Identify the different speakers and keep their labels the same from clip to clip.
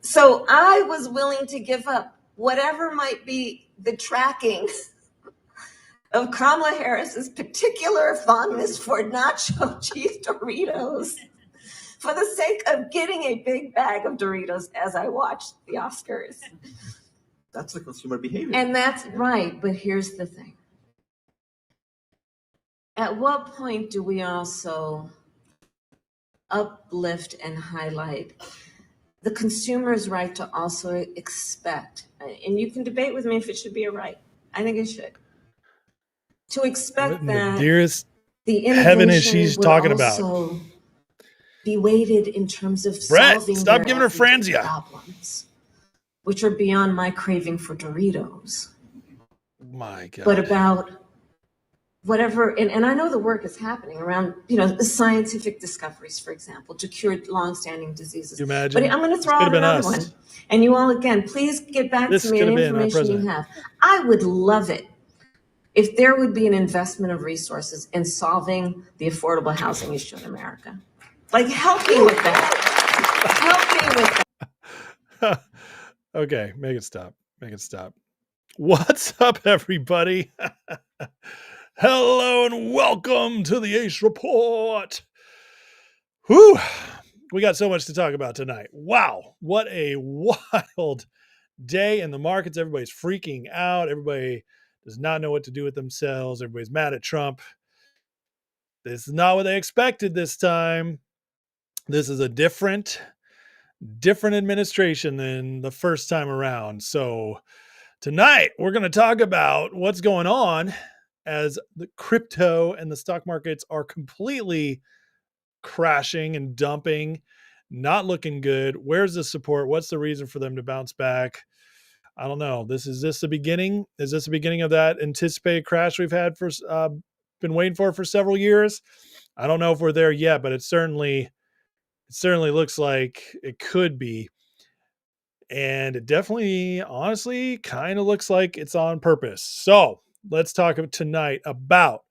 Speaker 1: So I was willing to give up whatever might be the tracking of Kamala Harris's particular fondness for nacho cheese Doritos for the sake of getting a big bag of Doritos as I watched the Oscars.
Speaker 2: That's the consumer behavior.
Speaker 1: And that's right, but here's the thing. At what point do we also uplift and highlight the consumer's right to also expect, and you can debate with me if it should be a right. I think it should. To expect that
Speaker 3: the dearest
Speaker 1: the
Speaker 3: heaven is
Speaker 1: innovation
Speaker 3: she's
Speaker 1: would
Speaker 3: talking
Speaker 1: also
Speaker 3: about.
Speaker 1: be weighted in terms of
Speaker 3: Brett,
Speaker 1: solving
Speaker 3: stop
Speaker 1: their
Speaker 3: giving her
Speaker 1: everyday
Speaker 3: franzia.
Speaker 1: problems, which are beyond my craving for Doritos.
Speaker 3: My God.
Speaker 1: But about whatever, and I know the work is happening around, the scientific discoveries, for example, to cure long-standing diseases.
Speaker 3: Can you imagine?
Speaker 1: But I'm going to throw out another one. And you all, again, please get back to me any information you have. I would love it if there would be an investment of resources in solving the affordable housing issue in America. Like, help me with that. Help me with
Speaker 3: that. Okay, make it stop. Make it stop. What's up, everybody? Hello and welcome to the Ace Report. Whew. We got so much to talk about tonight. Wow, what a wild day in the markets. Everybody's freaking out. Everybody does not know what to do with themselves. Everybody's mad at Trump. This is not what they expected this time. This is a different administration than the first time around. So tonight we're going to talk about what's going on as the crypto and the stock markets are completely crashing and dumping, not looking good. Where's the support? What's the reason for them to bounce back? I don't know. Is this the beginning? Is this the beginning of that anticipated crash we've had been waiting for several years? I don't know if we're there yet, but it certainly looks like it could be. And it definitely, honestly, kind of looks like it's on purpose. So let's talk tonight about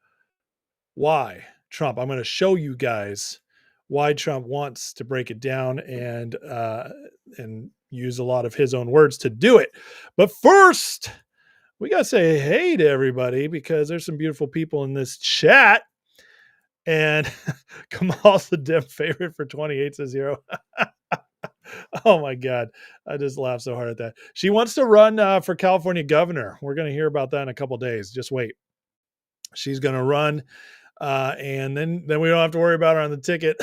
Speaker 3: why Trump. I'm going to show you guys why Trump wants to break it down and use a lot of his own words to do it. But first, we got to say hey to everybody because there's some beautiful people in this chat. And Kamal's the Dem favorite for 28 to 0. Oh my God. I just laughed so hard at that. She wants to run for California governor. We're going to hear about that in a couple of days. Just wait. She's going to run. And then we don't have to worry about her on the ticket.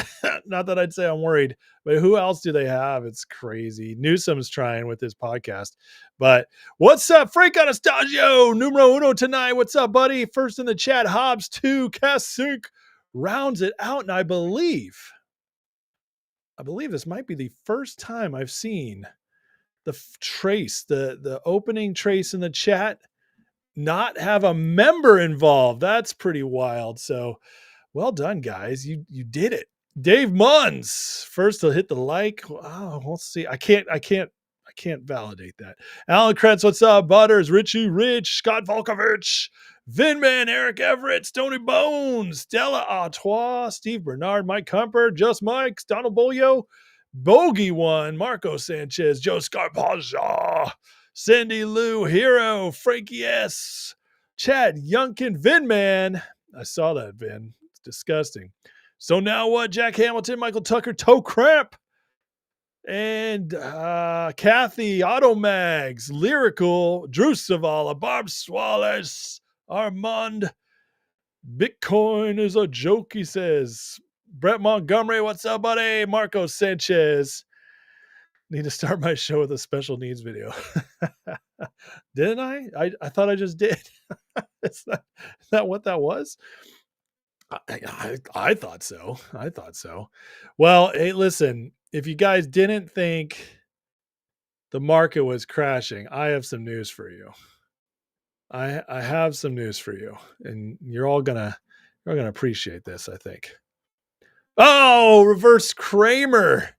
Speaker 3: Not that I'd say I'm worried, but who else do they have? It's crazy. Newsom's trying with his podcast. But what's up, Frank Anastasio, numero uno tonight? What's up, buddy? First in the chat, Hobbs 2, Kasich rounds it out. And I believe this might be the first time I've seen the trace, the opening trace in the chat not have a member involved. That's pretty wild. So well done, guys. You did it. Dave Munns first to hit the like. Oh, we'll see. I can't validate that. Alan Kretz, what's up? Butters, Richie Rich, Scott Volkovich, Vinman, Eric Everett, Stony Bones, Stella Artois, Steve Bernard, Mike Comper, Just Mike, Donald Bolio, Bogey One, Marco Sanchez, Joe Scarpazza, Cindy Lou, Hero, Frankie S, Chad Yunkin, Vinman. I saw that, Vin. It's disgusting. So now what? Jack Hamilton, Michael Tucker, Toe Cramp, and Kathy, Automags, Lyrical, Drew Savala, Barb Swallows, Armand. Bitcoin is a joke, he says. Brett Montgomery, what's up, buddy? Marco Sanchez. Need to start my show with a special needs video. Didn't I? I thought I just did. Is that what that was? I thought so. I thought so. Well, hey, listen, if you guys didn't think the market was crashing, I have some news for you. I have some news for you, and you're all gonna appreciate this, I think. Oh, reverse Kramer.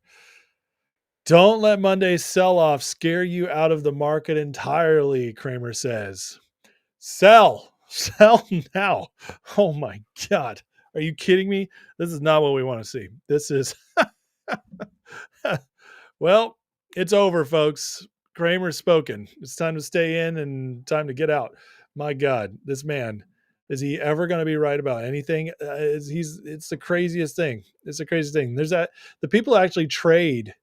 Speaker 3: Don't let Monday's sell-off scare you out of the market entirely, Kramer says. Sell now. Oh my God. Are you kidding me? This is not what we want to see. This is, well, It's over, folks. Kramer's spoken. It's time to stay in and time to get out. My God, this man, is he ever going to be right about anything? It's the craziest thing. It's the craziest thing. There's that the people who actually trade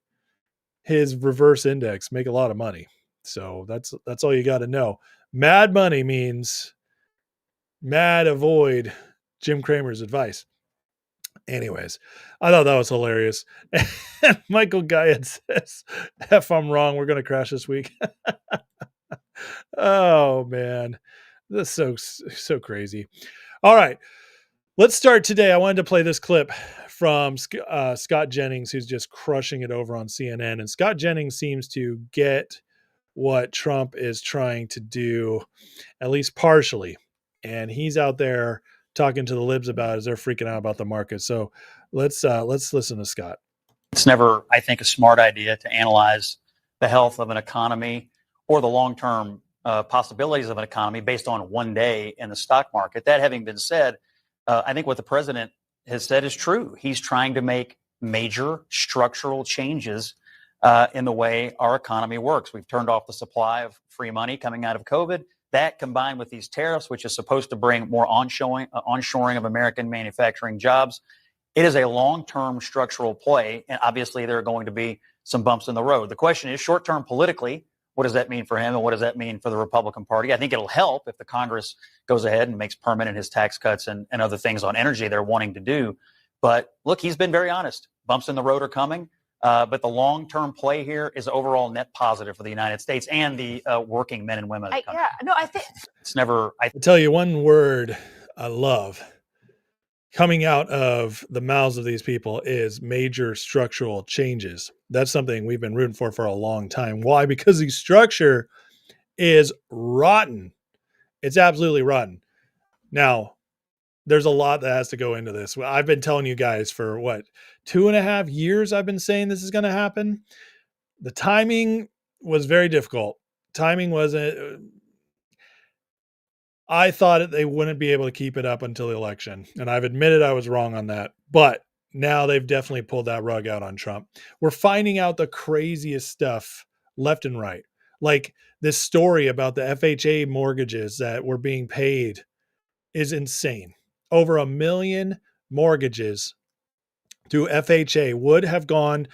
Speaker 3: his reverse index make a lot of money. So that's all you got to know. Mad money means mad avoid Jim Cramer's advice. Anyways, I thought that was hilarious. And Michael Guyette says, "If I'm wrong, we're going to crash this week." Oh man, that's so crazy. All right, let's start today. I wanted to play this clip from Scott Jennings, who's just crushing it over on CNN. And Scott Jennings seems to get what Trump is trying to do, at least partially. And he's out there talking to the libs about it as they're freaking out about the market. So let's listen to Scott.
Speaker 4: It's never, I think, a smart idea to analyze the health of an economy or the long-term possibilities of an economy based on one day in the stock market. That having been said, I think what the president has said is true. He's trying to make major structural changes in the way our economy works. We've turned off the supply of free money coming out of COVID. That combined with these tariffs, which is supposed to bring more onshoring of American manufacturing jobs, it is a long-term structural play. And obviously, there are going to be some bumps in the road. The question is, short-term politically, what does that mean for him and what does that mean for the Republican Party? I think it'll help if the Congress goes ahead and makes permanent his tax cuts and other things on energy they're wanting to do. But look, he's been very honest. Bumps in the road are coming. But the long-term play here is overall net positive for the United States and the working men and women of the country.
Speaker 5: I think
Speaker 4: It's never.
Speaker 3: I'll tell you one word I love coming out of the mouths of these people is major structural changes. That's something we've been rooting for a long time. Why? Because the structure is rotten. It's absolutely rotten. Now, there's a lot that has to go into this. I've been telling you guys for 2.5 years, I've been saying this is going to happen. The timing was very difficult. Timing wasn't. I thought they wouldn't be able to keep it up until the election. And I've admitted I was wrong on that. But now they've definitely pulled that rug out on Trump. We're finding out the craziest stuff left and right. Like this story about the FHA mortgages that were being paid is insane. Over 1 million mortgages through FHA would have gone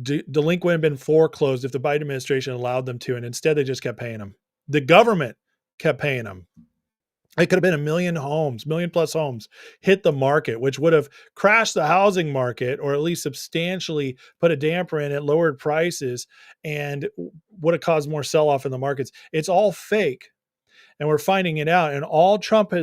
Speaker 3: delinquent and been foreclosed if the Biden administration allowed them to. And instead, they just kept paying them. The government kept paying them. It could have been 1 million homes, million-plus homes hit the market, which would have crashed the housing market or at least substantially put a damper in it, lowered prices, and would have caused more sell-off in the markets. It's all fake, and we're finding it out. And all Trump and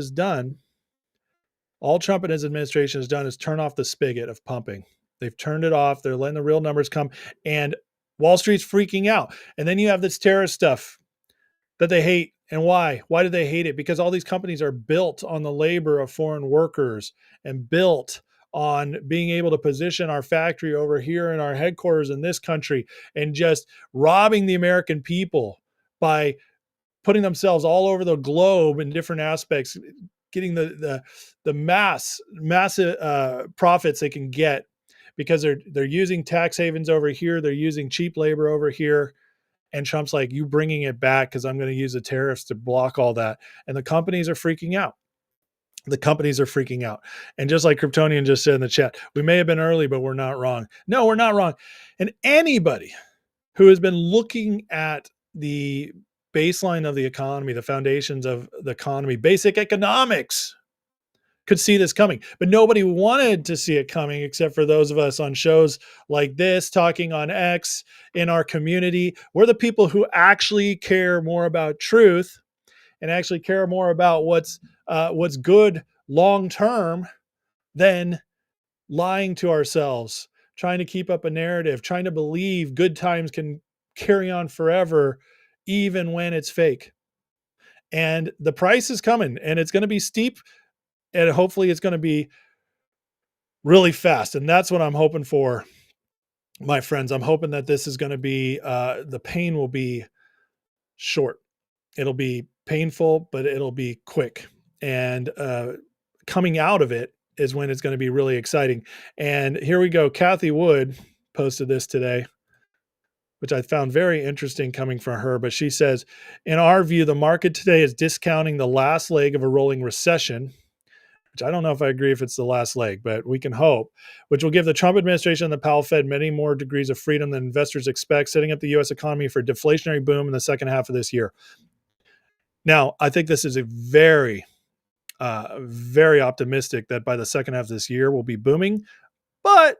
Speaker 3: his administration has done is turn off the spigot of pumping. They've turned it off. They're letting the real numbers come, and Wall Street's freaking out. And then you have this terrorist stuff that they hate. And why? Why do they hate it? Because all these companies are built on the labor of foreign workers and built on being able to position our factory over here in our headquarters in this country and just robbing the American people by putting themselves all over the globe in different aspects, getting the massive profits they can get because they're using tax havens over here. They're using cheap labor over here. And Trump's like, you bringing it back because I'm going to use the tariffs to block all that. And the companies are freaking out. And just like Kryptonian just said in the chat, we may have been early, but we're not wrong. No, we're not wrong. And anybody who has been looking at the baseline of the economy, the foundations of the economy, basic economics, could see this coming. But nobody wanted to see it coming except for those of us on shows like this, talking on X, in our community. We're the people who actually care more about truth and actually care more about what's good long term than lying to ourselves, trying to keep up a narrative, trying to believe good times can carry on forever, even when it's fake. And the price is coming, and it's going to be steep. And hopefully it's going to be really fast. And that's what I'm hoping for, my friends. I'm hoping that this is going to be, the pain will be short. It'll be painful, but it'll be quick. And coming out of it is when it's going to be really exciting. And here we go. Kathy Wood posted this today. which I found very interesting coming from her. But she says, in our view, the market today is discounting the last leg of a rolling recession, which I don't know if I agree if it's the last leg, but we can hope, which will give the Trump administration and the Powell Fed many more degrees of freedom than investors expect, setting up the U.S. economy for a deflationary boom in the second half of this year. Now, I think this is a very optimistic that by the second half of this year we'll be booming, but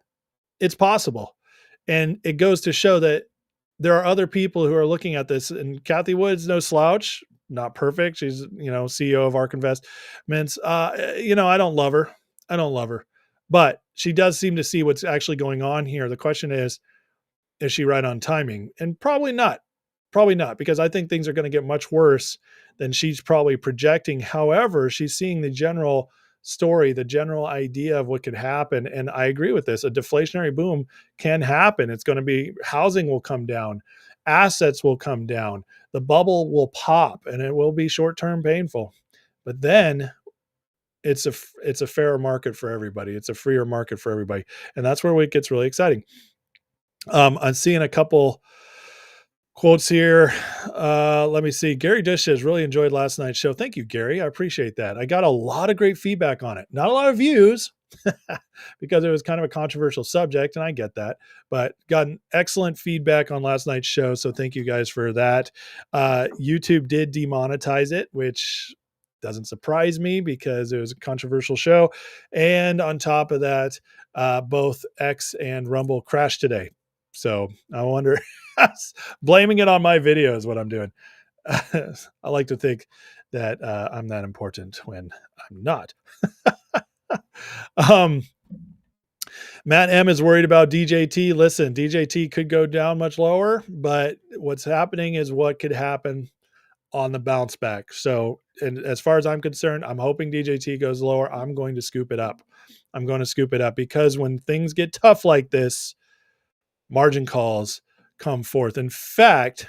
Speaker 3: it's possible. And it goes to show that there are other people who are looking at this, and Kathy Wood's no slouch, not perfect. She's, CEO of ARK Investments. I don't love her, but she does seem to see what's actually going on here. The question is she right on timing? And probably not, because I think things are going to get much worse than she's probably projecting. However, she's seeing the general story, the general idea of what could happen. And I agree with this. A deflationary boom can happen. It's going to be, housing will come down, assets will come down, the bubble will pop, and it will be short-term painful. But then it's a fairer market for everybody. It's a freer market for everybody. And that's where it gets really exciting. I'm seeing a couple quotes here. Let me see. Gary Dish says, really enjoyed last night's show. Thank you, Gary. I appreciate that. I got a lot of great feedback on it. Not a lot of views because it was kind of a controversial subject, and I get that, but got an excellent feedback on last night's show. So thank you guys for that. YouTube did demonetize it, which doesn't surprise me because it was a controversial show. And on top of that, both X and Rumble crashed today. So I wonder, blaming it on my video is what I'm doing. I like to think that I'm that important when I'm not. Matt M is worried about DJT. Listen, DJT could go down much lower, but what's happening is what could happen on the bounce back. So, and as far as I'm concerned, I'm hoping DJT goes lower. I'm going to scoop it up. Because when things get tough like this, margin calls come forth. In fact,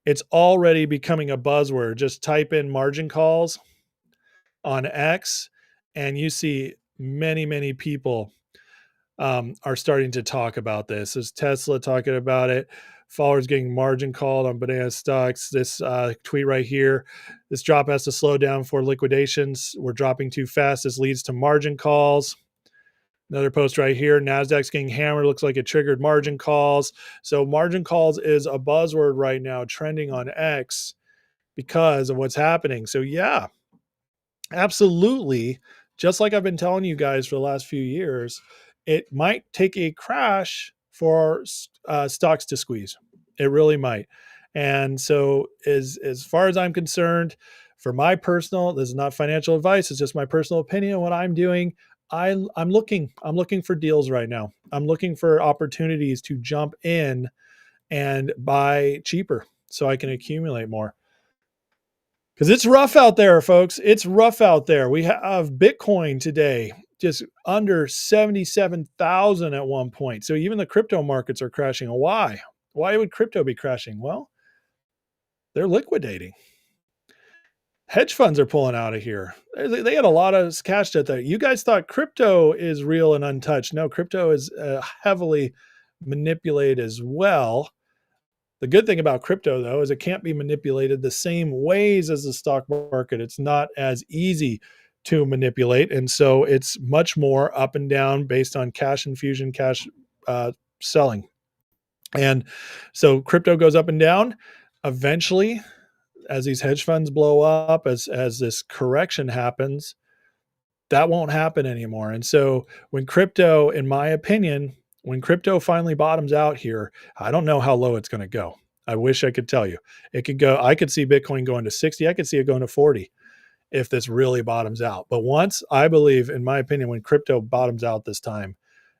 Speaker 3: it's already becoming a buzzword. Just type in margin calls on X, and you see many people are starting to talk about this. There's Tesla talking about it. Followers getting margin called on banana stocks. This tweet right here, this drop has to slow down for liquidations. We're dropping too fast. This leads to margin calls. Another post right here, NASDAQ's getting hammered. Looks like it triggered margin calls. So margin calls is a buzzword right now, trending on X because of what's happening. So yeah, absolutely. Just like I've been telling you guys for the last few years, it might take a crash for stocks to squeeze. It really might. And so as far as I'm concerned, for my personal, this is not financial advice, it's just my personal opinion, what I'm doing, I'm looking for deals right now. I'm looking for opportunities to jump in and buy cheaper so I can accumulate more. Because it's rough out there, folks. It's rough out there. We have Bitcoin today just under 77,000 at one point. So even the crypto markets are crashing. Why? Why would crypto be crashing? Well, they're liquidating. Hedge funds are pulling out of here. They had a lot of cash out there. You guys thought crypto is real and untouched. No, crypto is heavily manipulated as well. The good thing about crypto, though, is it can't be manipulated the same ways as the stock market. It's not as easy to manipulate. And so it's much more up and down based on cash infusion, cash selling. And so crypto goes up and down. Eventually, as these hedge funds blow up, as this correction happens, that won't happen anymore. And so when crypto, in my opinion, when crypto finally bottoms out here, I don't know how low it's going to go. I wish I could tell you. It could go, I could see Bitcoin going to 60. I could see it going to 40 if this really bottoms out. But once, I believe, in my opinion, when crypto bottoms out this time,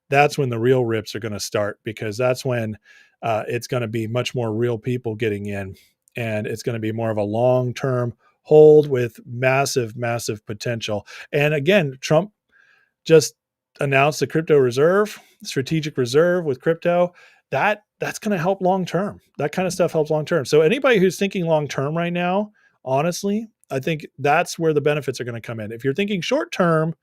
Speaker 3: that's when the real rips are going to start, because that's when it's going to be much more real people getting in. And it's going to be more of a long-term hold with massive potential. And again, Trump just announced the crypto reserve, strategic reserve with crypto. That's going to help long-term. That kind of stuff helps long-term. So anybody who's thinking long-term right now, honestly, I think that's where the benefits are going to come in. If you're thinking short-term,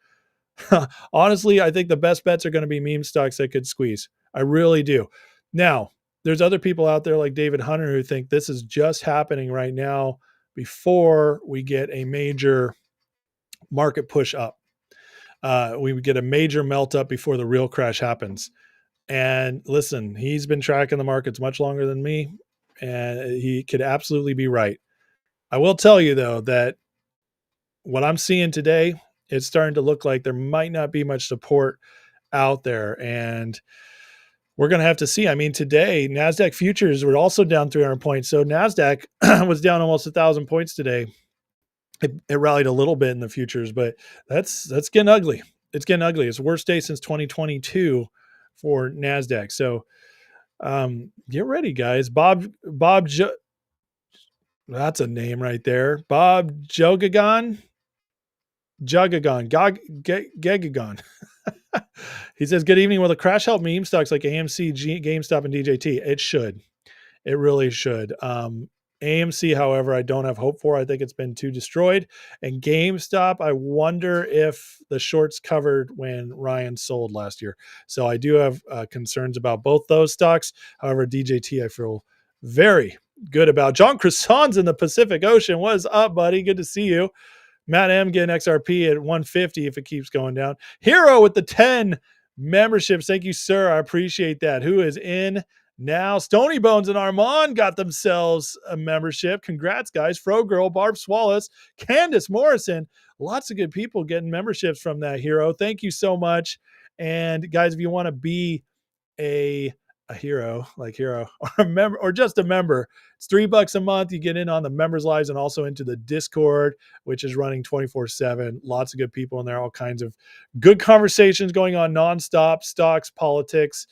Speaker 3: honestly, I think the best bets are going to be meme stocks that could squeeze. I really do. Now, there's other people out there like David Hunter who think this is just happening right now before we get a major market push up. We would get a major melt up before the real crash happens. And listen, he's been tracking the markets much longer than me, and he could absolutely be right. I will tell you though that what I'm seeing today, it's starting to look like there might not be much support out there, and we're going to have to see. I mean, today NASDAQ futures were also down 300 points. So NASDAQ was down almost 1,000 points today. It rallied a little bit in the futures, but that's getting ugly. It's getting ugly. It's the worst day since 2022 for NASDAQ. So get ready, guys. That's a name right there. Bob Gegagon. He says, good evening. Will the crash help meme stocks like AMC, GameStop, and DJT? It should. It really should. AMC, however, I don't have hope for. I think it's been too destroyed. And GameStop, I wonder if the shorts covered when Ryan sold last year. So I do have concerns about both those stocks. However, DJT, I feel very good about. John Croissant's in the Pacific Ocean. What is up, buddy? Good to see you. Matt M getting XRP at 150 if it keeps going down. Hero with the 10 memberships. Thank you, sir. I appreciate that. Who is in now? Stony Bones and Armand got themselves a membership. Congrats, guys. Fro Girl, Barb Swallows, Candace Morrison. Lots of good people getting memberships from that, Hero. Thank you so much. And guys, if you want to be a hero, like Hero, or a member, or just a member, it's $3 a month. You get in on the members lives and also into the Discord, which is running 24/7. Lots of good people in there, all kinds of good conversations going on nonstop, stocks, politics,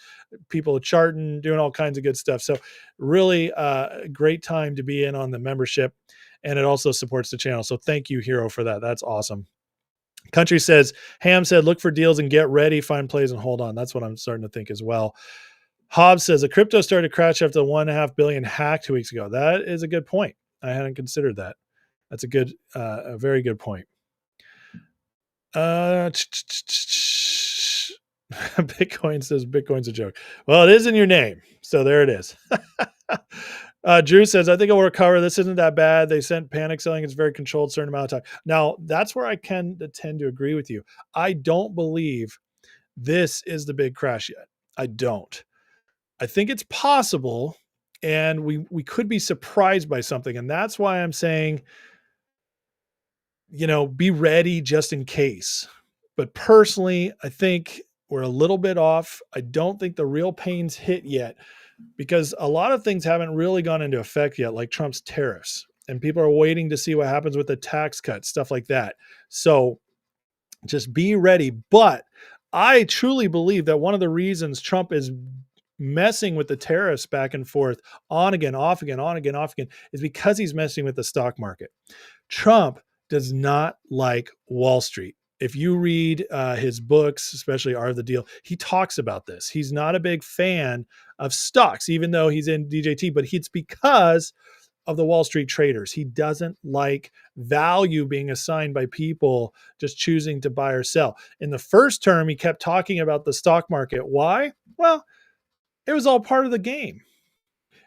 Speaker 3: people charting, doing all kinds of good stuff. So really a great time to be in on the membership, and it also supports the channel. So thank you, Hero, for that. That's awesome. Country says, Ham said, look for deals and get ready, find plays and hold on. That's what I'm starting to think as well. Hobbs says, a crypto started to crash after the 1.5 billion hack 2 weeks ago. That is a good point. I hadn't considered that. That's a very good point. Bitcoin says Bitcoin's a joke. Well, it is in your name. So there it is. Drew says, I think it will recover. This isn't that bad. They sent panic selling. It's very controlled, certain amount of time. Now, that's where I can tend to agree with you. I don't believe this is the big crash yet. I don't. I think it's possible, and we could be surprised by something. And that's why I'm saying, be ready just in case. But personally, I think we're a little bit off. I don't think the real pain's hit yet, because a lot of things haven't really gone into effect yet, like Trump's tariffs. And people are waiting to see what happens with the tax cuts, stuff like that. So just be ready. But I truly believe that one of the reasons Trump is messing with the tariffs back and forth, on again, off again, on again, off again, is because he's messing with the stock market. Trump does not like Wall Street. If you read his books, especially Art of the Deal, he talks about this. He's not a big fan of stocks, even though he's in DJT, but it's because of the Wall Street traders. He doesn't like value being assigned by people just choosing to buy or sell. In the first term, he kept talking about the stock market. Why? Well, it was all part of the game.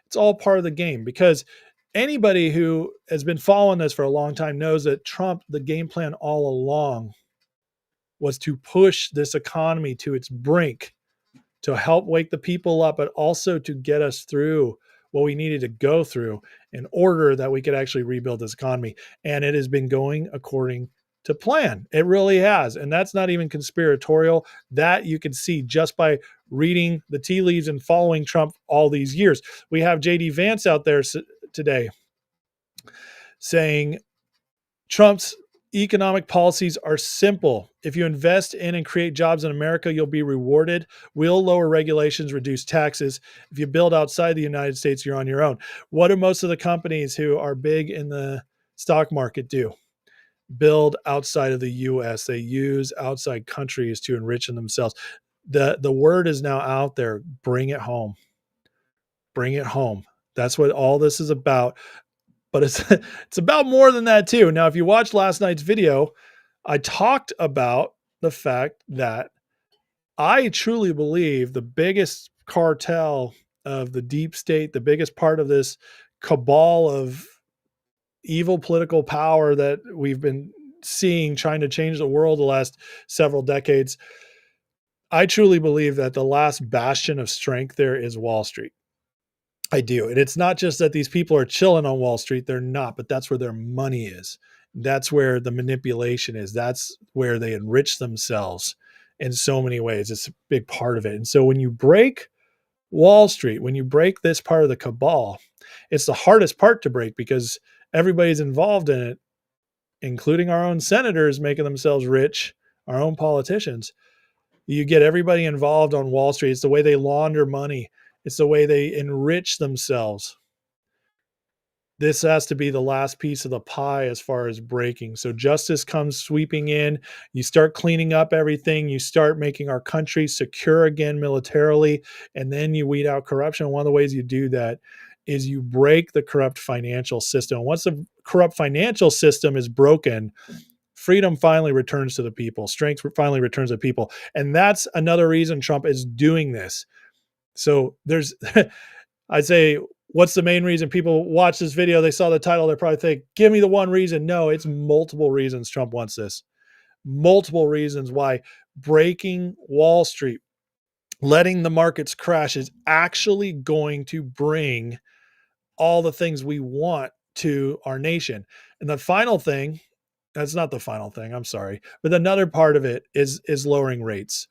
Speaker 3: It's all part of the game, because anybody who has been following this for a long time knows that Trump, the game plan all along was to push this economy to its brink, to help wake the people up, but also to get us through what we needed to go through in order that we could actually rebuild this economy. And it has been going according to plan. It really has. And that's not even conspiratorial. That you can see just by reading the tea leaves and following Trump all these years. We have JD Vance out there today saying Trump's economic policies are simple. If you invest in and create jobs in America, you'll be rewarded. We'll lower regulations, reduce taxes. If you build outside the United States, you're on your own. What do most of the companies who are big in the stock market do? Build outside of the US. They use outside countries to enrich themselves. The word is now out there. Bring it home. Bring it home. That's what all this is about. But it's about more than that too. Now, if you watched last night's video, I talked about the fact that I truly believe the biggest cartel of the deep state, the biggest part of this cabal of evil political power that we've been seeing trying to change the world the last several decades. I truly believe that the last bastion of strength there is Wall Street. I do. And it's not just that these people are chilling on Wall Street. They're not, but that's where their money is. That's where the manipulation is. That's where they enrich themselves in so many ways. It's a big part of it. And so when you break Wall Street, when you break this part of the cabal, it's the hardest part to break because everybody's involved in it, including our own senators making themselves rich, our own politicians. You get everybody involved on Wall Street. It's the way they launder money. It's the way they enrich themselves. This has to be the last piece of the pie as far as breaking. So justice comes sweeping in. You start cleaning up everything. You start making our country secure again militarily, and then you weed out corruption. One of the ways you do that is you break the corrupt financial system. Once the corrupt financial system is broken, freedom finally returns to the people. Strength finally returns to the people. And that's another reason Trump is doing this. So there's, I'd say, what's the main reason people watch this video? They saw the title. They probably think, give me the one reason. No, it's multiple reasons Trump wants this. Multiple reasons why breaking Wall Street, letting the markets crash is actually going to bring all the things we want to our nation. And the final thing, that's not the final thing, I'm sorry, but another part of it is lowering rates,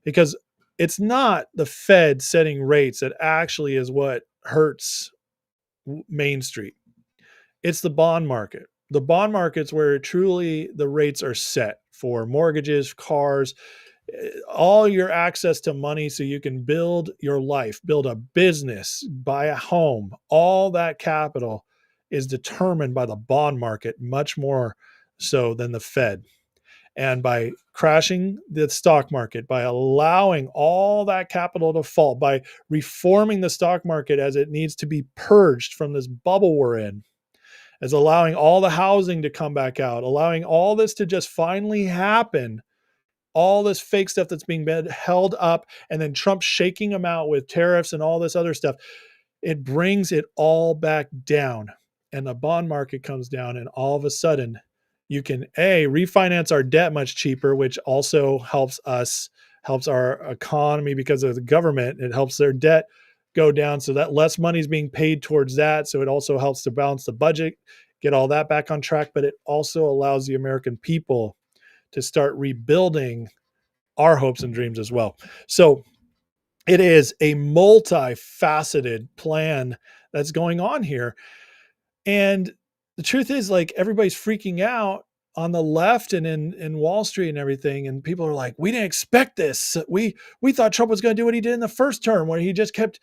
Speaker 3: because it's not the Fed setting rates that actually is what hurts Main Street. It's the bond market. The bond market's where truly the rates are set for mortgages, cars, all your access to money so you can build your life, build a business, buy a home. All that capital is determined by the bond market much more so than the Fed. And by crashing the stock market, by allowing all that capital to fall, by reforming the stock market as it needs to be purged from this bubble we're in, as allowing all the housing to come back out, allowing all this to just finally happen, all this fake stuff that's being held up, and then Trump shaking them out with tariffs and all this other stuff, it brings it all back down. And the bond market comes down, and all of a sudden, you can refinance our debt much cheaper, which also helps us, helps our economy because of the government. It helps their debt go down so that less money is being paid towards that. So it also helps to balance the budget, get all that back on track. But it also allows the American people to start rebuilding our hopes and dreams as well. So it is a multifaceted plan that's going on here. And the truth is, like, everybody's freaking out on the left and in Wall Street and everything. And people are like, we didn't expect this. We thought Trump was going to do what he did in the first term, where he just kept,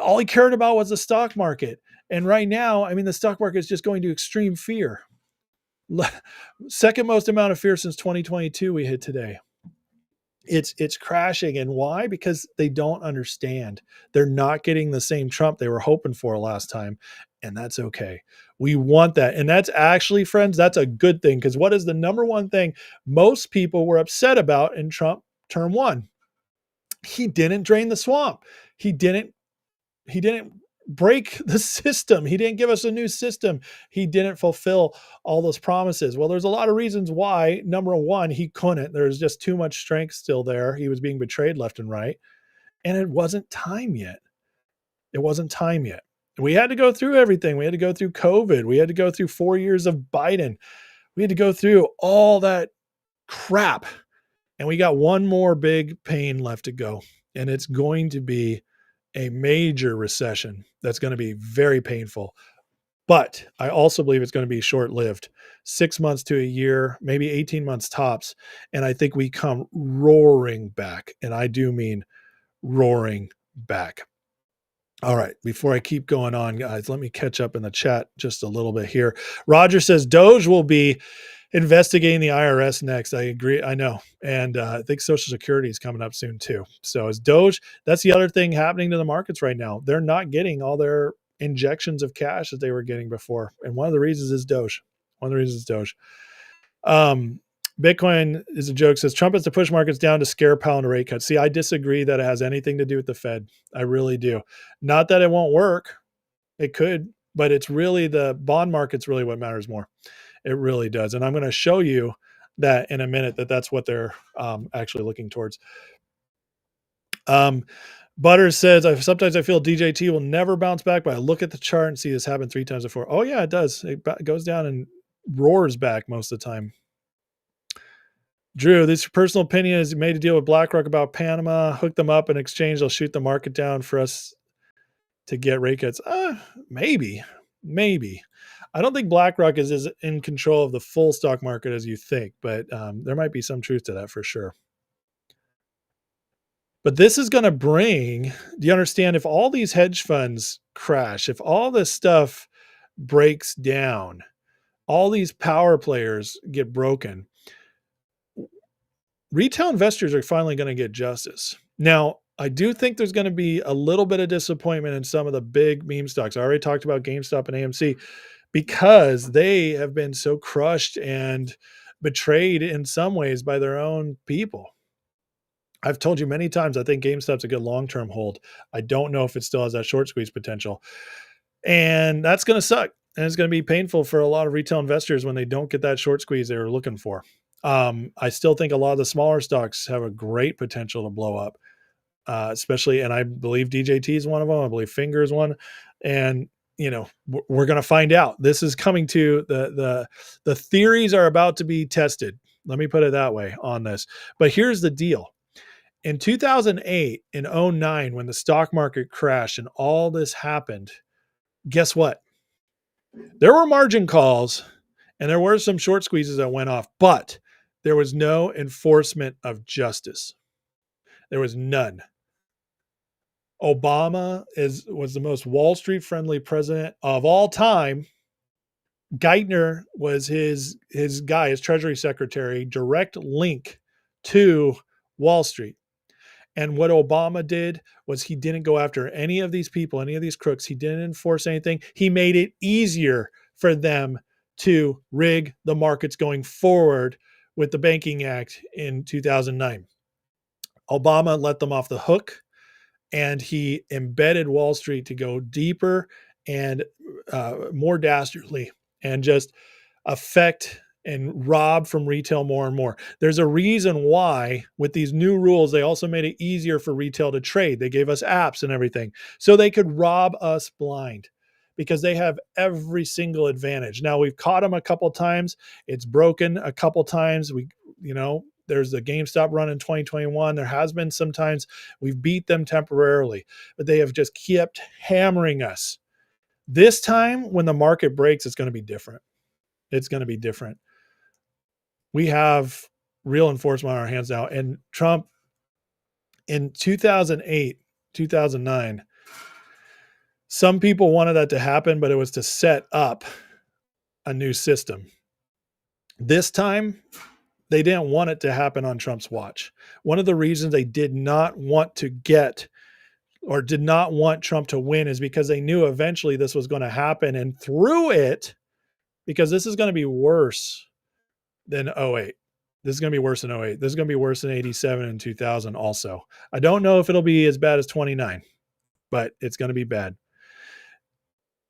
Speaker 3: all he cared about was the stock market. And right now, I mean, the stock market is just going to extreme fear. Second most amount of fear since 2022 we hit today. It's crashing. And why? Because they don't understand. They're not getting the same Trump they were hoping for last time. And that's okay. We want that. And that's actually, friends, that's a good thing. Because what is the number one thing most people were upset about in Trump term one? He didn't drain the swamp. He didn't break the system. He didn't give us a new system. He didn't fulfill all those promises. Well, there's a lot of reasons why. Number one, he couldn't. There's just too much strength still there. He was being betrayed left and right. And it wasn't time yet. It wasn't time yet. We had to go through everything. We had to go through COVID. We had to go through 4 years of Biden. We had to go through all that crap. And we got one more big pain left to go. And it's going to be a major recession that's going to be very painful. But I also believe it's going to be short-lived, 6 months to a year, maybe 18 months tops. And I think we come roaring back. And I do mean roaring back. All right. Before I keep going on, guys, let me catch up in the chat just a little bit here. Roger says Doge will be investigating the IRS next. I agree. I know. And I think Social Security is coming up soon too. So is Doge. That's the other thing happening to the markets right now. They're not getting all their injections of cash that they were getting before. And one of the reasons is Doge. Bitcoin is a joke, says Trump has to push markets down to scare Powell into rate cuts. See, I disagree that it has anything to do with the Fed. I really do. Not that it won't work. It could, but it's really the bond market's really what matters more. It really does. And I'm going to show you that in a minute, that's what they're actually looking towards. Butters says, sometimes I feel DJT will never bounce back, but I look at the chart and see this happen 3 times before. Oh yeah, it does. It goes down and roars back most of the time. Drew, this personal opinion is made a deal with BlackRock about Panama, hook them up in exchange. They'll shoot the market down for us to get rate cuts. Maybe. I don't think BlackRock is as in control of the full stock market as you think, but there might be some truth to that for sure. But this is going to bring, do you understand, if all these hedge funds crash, if all this stuff breaks down, all these power players get broken, retail investors are finally going to get justice. Now, I do think there's going to be a little bit of disappointment in some of the big meme stocks. I already talked about GameStop and AMC because they have been so crushed and betrayed in some ways by their own people. I've told you many times, I think GameStop's a good long-term hold. I don't know if it still has that short squeeze potential. And that's going to suck. And it's going to be painful for a lot of retail investors when they don't get that short squeeze they were looking for. I still think a lot of the smaller stocks have a great potential to blow up, especially, and I believe DJT is one of them. I believe Finger is one. And, we're going to find out. This is coming to the theories are about to be tested. Let me put it that way on this. But here's the deal. In 2008 and 2009, when the stock market crashed and all this happened, guess what? There were margin calls and there were some short squeezes that went off, but there was no enforcement of justice. There was none. Obama was the most Wall Street friendly president of all time. Geithner was his guy, his Treasury Secretary, direct link to Wall Street. And what Obama did was he didn't go after any of these people, any of these crooks. He didn't enforce anything. He made it easier for them to rig the markets going forward with the Banking Act in 2009. Obama let them off the hook, and he embedded Wall Street to go deeper and more dastardly and just affect and rob from retail more and more. There's a reason why with these new rules, they also made it easier for retail to trade. They gave us apps and everything so they could rob us blind because they have every single advantage. Now we've caught them a couple times. It's broken a couple times. There's the GameStop run in 2021. There has been sometimes we've beat them temporarily, but they have just kept hammering us. This time when the market breaks, it's going to be different. It's going to be different. We have real enforcement on our hands now. And Trump in 2008, 2009, some people wanted that to happen, but it was to set up a new system. This time, they didn't want it to happen on Trump's watch. One of the reasons they did not want to did not want Trump to win is because they knew eventually this was going to happen. And through it, because this is going to be worse than 08. This is going to be worse than 08. This is going to be worse than 87 and 2000 also. I don't know if it'll be as bad as 29, but it's going to be bad.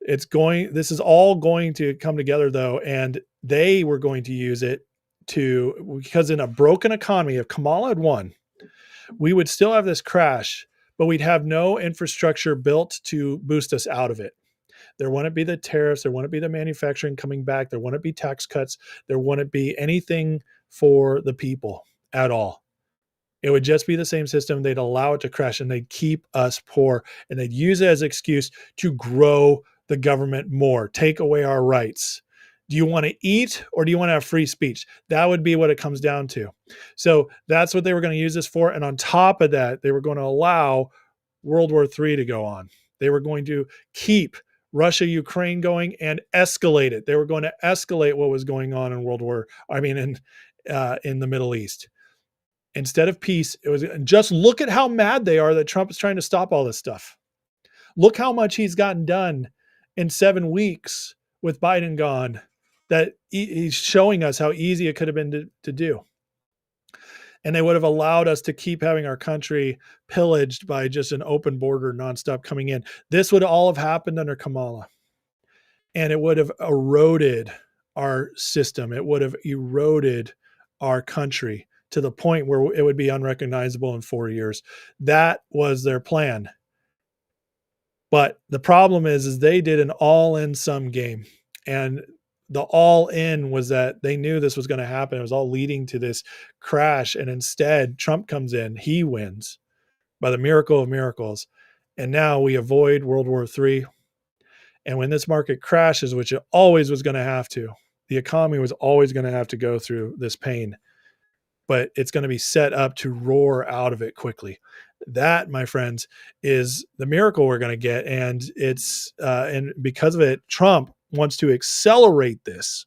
Speaker 3: This is all going to come together though, and they were going to use it because in a broken economy, if Kamala had won, we would still have this crash, but we'd have no infrastructure built to boost us out of it. There wouldn't be the tariffs. There wouldn't be the manufacturing coming back. There wouldn't be tax cuts. There wouldn't be anything for the people at all. It would just be the same system. They'd allow it to crash and they'd keep us poor and they'd use it as an excuse to grow the government more, take away our rights. Do you want to eat or do you want to have free speech? That would be what it comes down to. So that's what they were going to use this for. And on top of that, they were going to allow World War III to go on. They were going to keep Russia, Ukraine going and escalate it. They were going to escalate what was going on in in the Middle East. Instead of peace, it was just look at how mad they are that Trump is trying to stop all this stuff. Look how much he's gotten done in 7 weeks with Biden gone that he's showing us how easy it could have been to do. And they would have allowed us to keep having our country pillaged by just an open border nonstop coming in. This would all have happened under Kamala. And it would have eroded our system. It would have eroded our country to the point where it would be unrecognizable in 4 years. That was their plan. But the problem is they did an all-in sum game. And the all-in was that they knew this was going to happen. It was all leading to this crash. And instead, Trump comes in. He wins by the miracle of miracles. And now we avoid World War III. And when this market crashes, which it always was going to have to, the economy was always going to have to go through this pain. But it's going to be set up to roar out of it quickly. That, my friends, is the miracle we're going to get. And and because of it, Trump wants to accelerate this,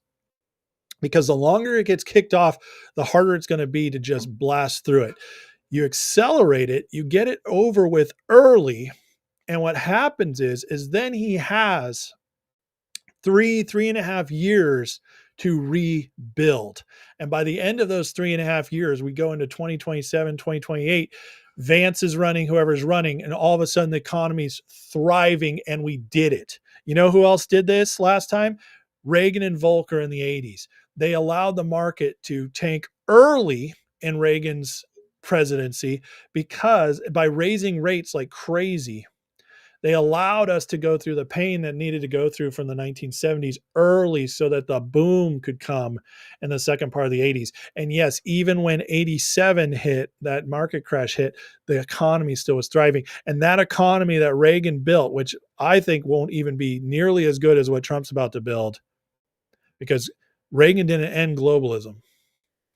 Speaker 3: because the longer it gets kicked off, the harder it's going to be to just blast through it. You accelerate it, you get it over with early. And what happens is then he has 3.5 years to rebuild. And by the end of those 3.5 years, we go into 2027, 2028, Vance is running, whoever's running, and all of a sudden the economy's thriving, and we did it. You know who else did this last time? Reagan and Volcker in the 80s. They allowed the market to tank early in Reagan's presidency because by raising rates like crazy, they allowed us to go through the pain that needed to go through from the 1970s early so that the boom could come in the second part of the 80s. And yes, even when 87 hit, that market crash hit, the economy still was thriving. And that economy that Reagan built, which I think won't even be nearly as good as what Trump's about to build, because Reagan didn't end globalism.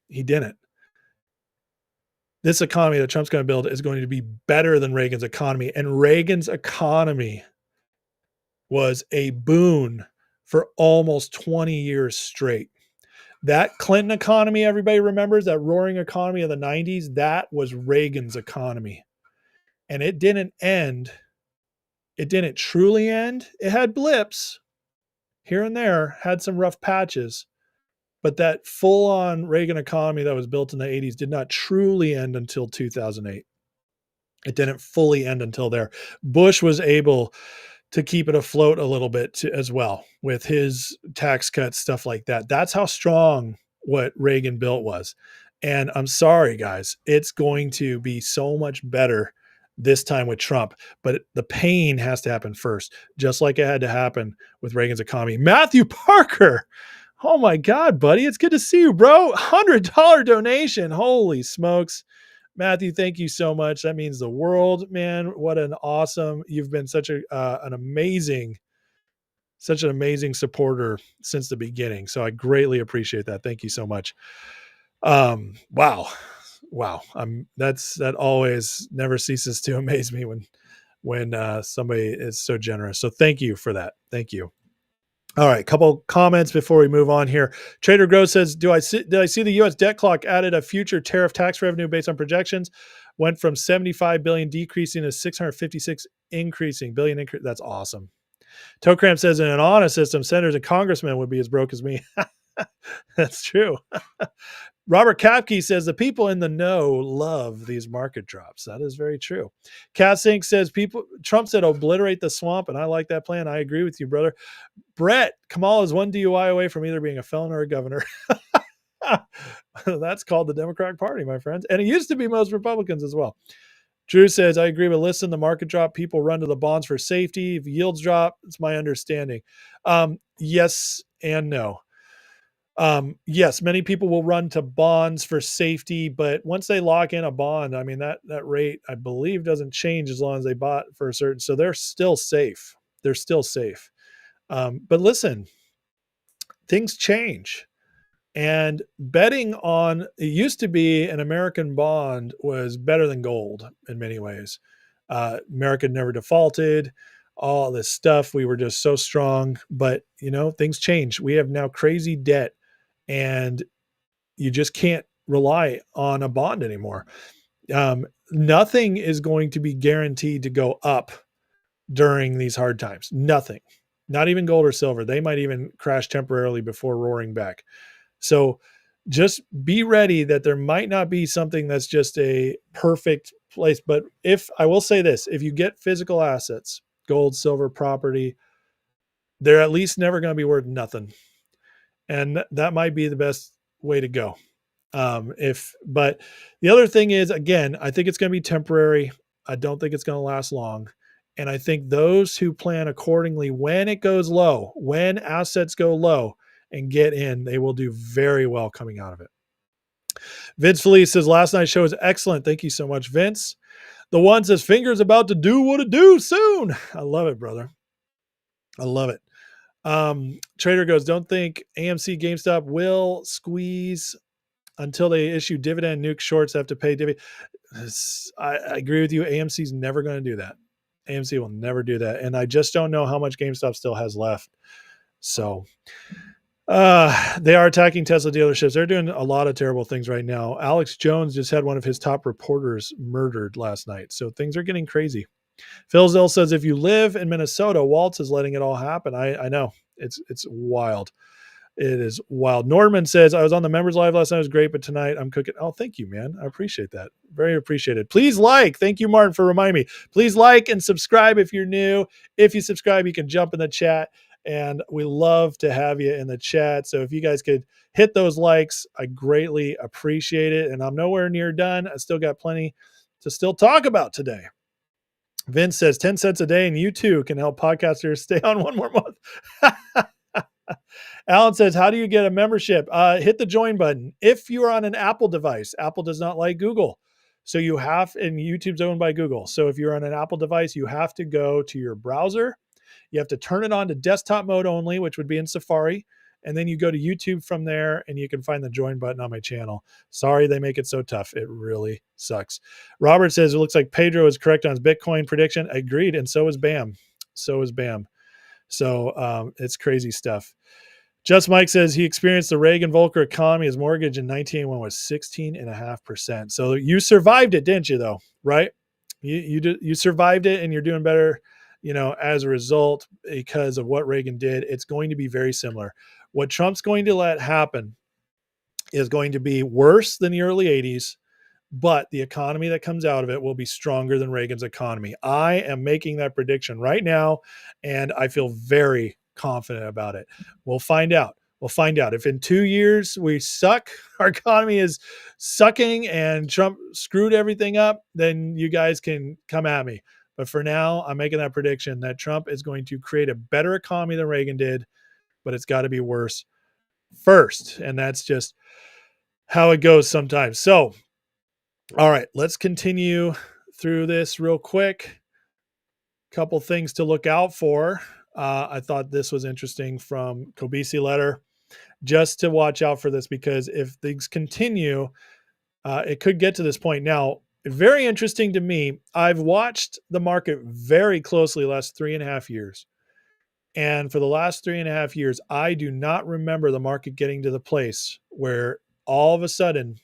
Speaker 3: He didn't. This economy that Trump's going to build is going to be better than Reagan's economy. And Reagan's economy was a boon for almost 20 years straight. That Clinton economy, everybody remembers, that roaring economy of the 90s, that was Reagan's economy. And it didn't end. It didn't truly end. It had blips here and there, had some rough patches. But that full-on Reagan economy that was built in the 80s did not truly end until 2008. It didn't fully end until there. Bush was able to keep it afloat a little bit as well with his tax cuts, stuff like that. That's how strong what Reagan built was. And I'm sorry, guys, it's going to be so much better this time with Trump. But the pain has to happen first, just like it had to happen with Reagan's economy. Matthew Parker. Oh my God, buddy. It's good to see you, bro. $100 donation. Holy smokes. Matthew, thank you so much. That means the world, man. What an awesome, you've been such an amazing supporter since the beginning. So I greatly appreciate that. Thank you so much. Wow. That always never ceases to amaze me when somebody is so generous. So thank you for that. Thank you. All right, couple comments before we move on here. Trader Gross says, did I see the U.S. debt clock added a future tariff tax revenue based on projections? Went from 75 billion decreasing to 656 increasing billion. That's awesome. Tokram says, in an honest system, senators and congressmen would be as broke as me. That's true. Robert Kapke says, the people in the know love these market drops. That is very true. Catsink says, Trump said, obliterate the swamp, and I like that plan. I agree with you, brother. Brett, Kamala is one DUI away from either being a felon or a governor. That's called the Democratic Party, my friends. And it used to be most Republicans as well. Drew says, I agree, but listen, the market drop, people run to the bonds for safety. If yields drop, it's my understanding. Yes and no. Yes, many people will run to bonds for safety, but once they lock in a bond, I mean, that rate, I believe, doesn't change as long as they bought for a certain, so they're still safe. They're still safe. But listen, things change. And betting on, it used to be an American bond was better than gold in many ways. America never defaulted, all this stuff. We were just so strong, but things change. We have now crazy debt, and you just can't rely on a bond anymore. Nothing is going to be guaranteed to go up during these hard times. Nothing. Not even gold or silver. They might even crash temporarily before roaring back. So just be ready that there might not be something that's just a perfect place. But if I will say this, if you get physical assets, gold, silver, property, they're at least never going to be worth nothing. And that might be the best way to go. But the other thing is, again, I think it's going to be temporary. I don't think it's going to last long. And I think those who plan accordingly, when it goes low, when assets go low and get in, they will do very well coming out of it. Vince Felice says, last night's show was excellent. Thank you so much, Vince. The one says, fingers about to do what it do soon. I love it, brother. I love it. Trader goes, don't think AMC GameStop will squeeze until they issue dividend. Nuke shorts have to pay dividend. I agree with you. AMC's never going to do that. AMC will never do that. And I just don't know how much GameStop still has left. So they are attacking Tesla dealerships. They're doing a lot of terrible things right now. Alex Jones just had one of his top reporters murdered last night. So things are getting crazy. Phil Zill says, if you live in Minnesota, Waltz is letting it all happen. I know. It's wild. It is wild. Norman says, I was on the members live last night. It was great, but tonight I'm cooking. Oh, thank you, man. I appreciate that. Very appreciated. Please like. Thank you, Martin, for reminding me. Please like and subscribe if you're new. If you subscribe, you can jump in the chat, and we love to have you in the chat. So if you guys could hit those likes, I greatly appreciate it. And I'm nowhere near done. I still got plenty to still talk about today. Vince says 10 cents a day, and you too can help podcasters stay on one more month. Alan says, how do you get a membership? Hit the join button. If you're on an Apple device, Apple does not like Google. So you have, and YouTube's owned by Google. So if you're on an Apple device, you have to go to your browser. You have to turn it on to desktop mode only, which would be in Safari. And then you go to YouTube from there, and you can find the join button on my channel. Sorry, they make it so tough. It really sucks. Robert says, it looks like Pedro is correct on his Bitcoin prediction. Agreed. And so is BAM. So it's crazy stuff. Just Mike says he experienced the Reagan-Volcker economy. His mortgage in 1981 was 16.5%. So you survived it, didn't you, though? Right? You survived it, and you're doing better, as a result because of what Reagan did. It's going to be very similar. What Trump's going to let happen is going to be worse than the early 80s, but the economy that comes out of it will be stronger than Reagan's economy. I am making that prediction right now, and I feel very confident about it. We'll find out. If in 2 years we suck, our economy is sucking, and Trump screwed everything up, then you guys can come at me. But for now, I'm making that prediction that Trump is going to create a better economy than Reagan did, but it's got to be worse first. And that's just how it goes sometimes. So, all right, let's continue through this real quick. Couple things to look out for. I thought this was interesting from Kobisi letter, just to watch out for this, because if things continue, it could get to this point. Now, very interesting to me. I've watched the market very closely the last 3.5 years. And for the last 3.5 years, I do not remember the market getting to the place where all of a sudden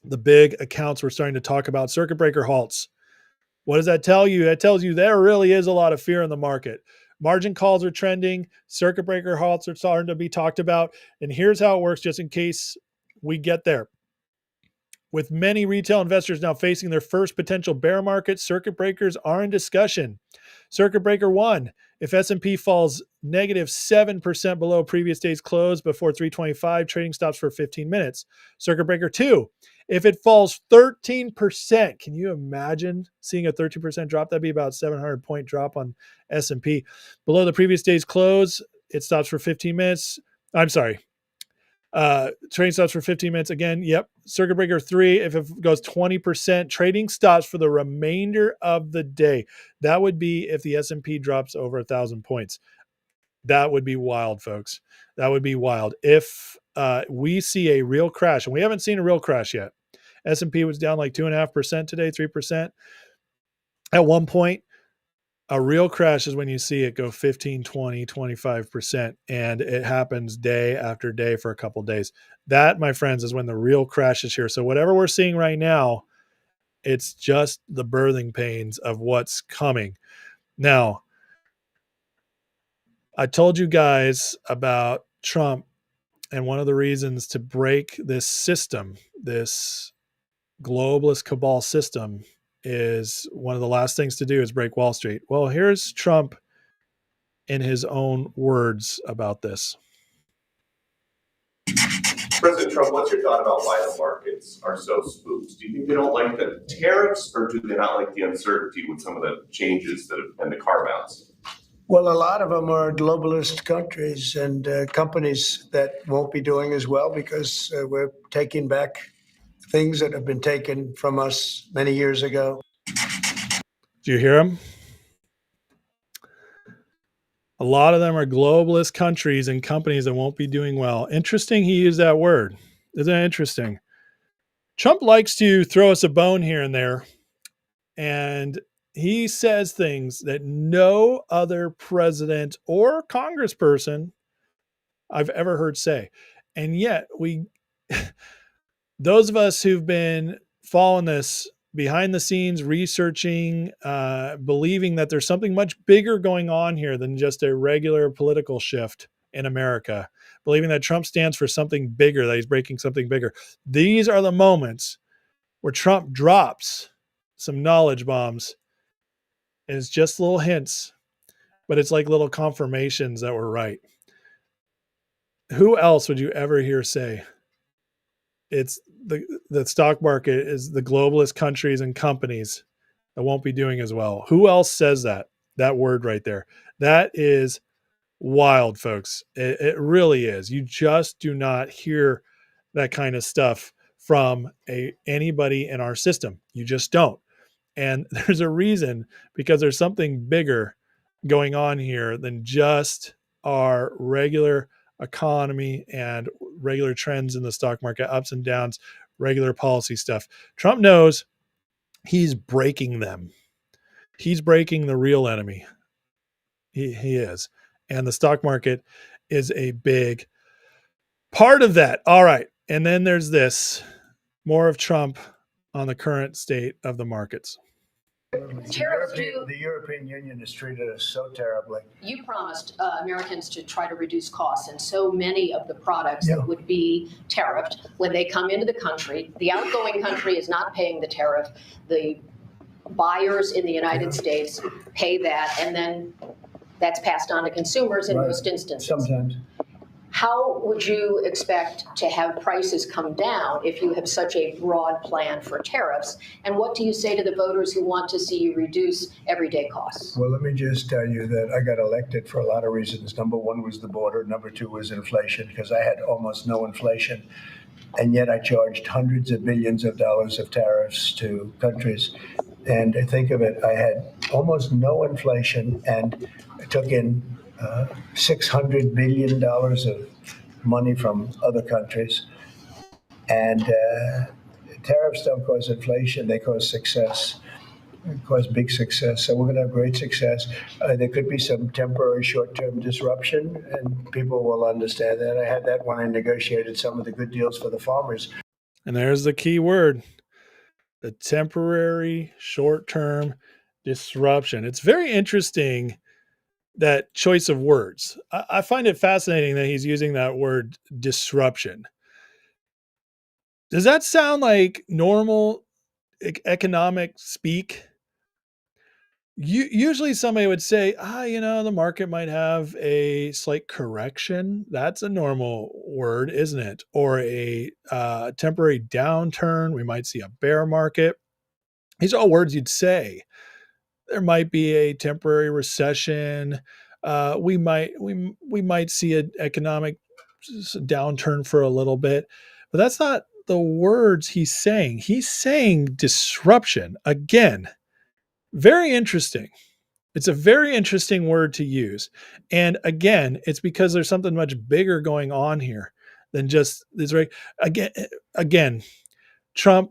Speaker 3: the big accounts were starting to talk about circuit breaker halts. What does that tell you? That tells you there really is a lot of fear in the market. Margin calls are trending. Circuit breaker halts are starting to be talked about. And here's how it works, just in case we get there. With many retail investors now facing their first potential bear market, circuit breakers are in discussion. Circuit breaker 1, if S&P falls negative 7% below previous day's close before 325, trading stops for 15 minutes. Circuit breaker 2, if it falls 13%, can you imagine seeing a 13% drop? That'd be about 700-point drop on S&P. Below the previous day's close, it stops for 15 minutes. I'm sorry. Trading stops for 15 minutes again. Yep. Circuit breaker 3, if it goes 20%, trading stops for the remainder of the day. That would be if the S&P drops over 1,000 points. That would be wild, folks. That would be wild. If we see a real crash, and we haven't seen a real crash yet. S&P was down like 2.5% today, 3%. At one point, a real crash is when you see it go 15, 20, 25%, and it happens day after day for a couple of days. That, my friends, is when the real crash is here. So whatever we're seeing right now, it's just the birthing pains of what's coming. Now, I told you guys about Trump, and one of the reasons to break this system, this globalist cabal system, is one of the last things to do is break Wall Street. Well, here's Trump in his own words about this.
Speaker 5: President Trump, what's your thought about why the markets are so spooked? Do you think they don't like the tariffs, or do they not like the uncertainty with some of the changes that have been the carve-outs?
Speaker 6: Well, a lot of them are globalist countries and companies that won't be doing as well because we're taking back things that have been taken from us many years ago.
Speaker 3: Do you hear him? A lot of them are globalist countries and companies that won't be doing well. Interesting he used that word. Isn't that interesting? Trump likes to throw us a bone here and there, and he says things that no other president or congressperson I've ever heard say. And yet those of us who've been following this behind the scenes, researching, believing that there's something much bigger going on here than just a regular political shift in America, believing that Trump stands for something bigger, that he's breaking something bigger. These are the moments where Trump drops some knowledge bombs. And it's just little hints, but it's like little confirmations that we're right. Who else would you ever hear say it's the stock market is the globalist countries and companies that won't be doing as well? Who else says that word right there? That is wild, folks. It really is. You just do not hear that kind of stuff from anybody in our system. You just don't. And there's a reason, because there's something bigger going on here than just our regular economy and regular trends in the stock market, ups and downs, regular policy stuff. Trump knows he's breaking them. He's breaking the real enemy. He is. And the stock market is a big part of that. All right. And then there's this, more of Trump on the current state of the markets.
Speaker 6: The European Union has treated us so terribly.
Speaker 7: You promised Americans to try to reduce costs, and so many of the products that would be tariffed when they come into the country, the outgoing country is not paying the tariff. The buyers in the United States pay that, and then that's passed on to consumers in most instances.
Speaker 6: Sometimes.
Speaker 7: How would you expect to have prices come down if you have such a broad plan for tariffs? And what do you say to the voters who want to see you reduce everyday costs?
Speaker 6: Well, let me just tell you that I got elected for a lot of reasons. Number one was the border. Number two was inflation, because I had almost no inflation. And yet I charged hundreds of billions of dollars of tariffs to countries. And think of it, I had almost no inflation and I took in $600 billion of money from other countries. And tariffs don't cause inflation, they cause success. They cause big success. So we're going to have great success. There could be some temporary short-term disruption, and people will understand that. I had that when I negotiated some of the good deals for the farmers.
Speaker 3: And there's the key word, the temporary short-term disruption. It's very interesting, that choice of words. I find it fascinating that he's using that word disruption. Does that sound like normal economic speak? Usually somebody would say, the market might have a slight correction. That's a normal word, isn't it? Or a temporary downturn. We might see a bear market. These are all words you'd say. There might be a temporary recession. We might see an economic downturn for a little bit, but that's not the words he's saying. He's saying disruption. Again, very interesting. It's a very interesting word to use. And again, it's because there's something much bigger going on here than just this. Again, Trump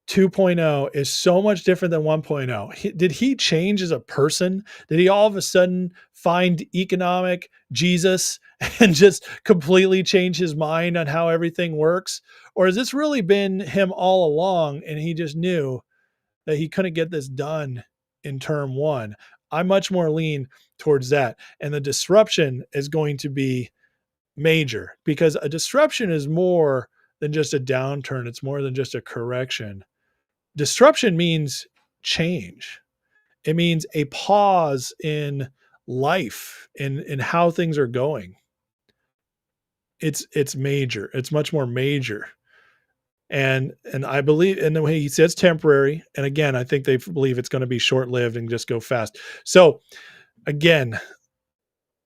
Speaker 3: 2.0 is so much different than 1.0. Did he change as a person? Did he all of a sudden find economic Jesus and just completely change his mind on how everything works? Or has this really been him all along and he just knew that he couldn't get this done in term one? I much more lean towards that. And the disruption is going to be major, because a disruption is more than just a downturn. It's more than just a correction. Disruption means change. It means a pause in life, in how things are going. It's major. It's much more major. And I believe, and the way he says temporary. And again, I think they believe it's going to be short-lived and just go fast. So again,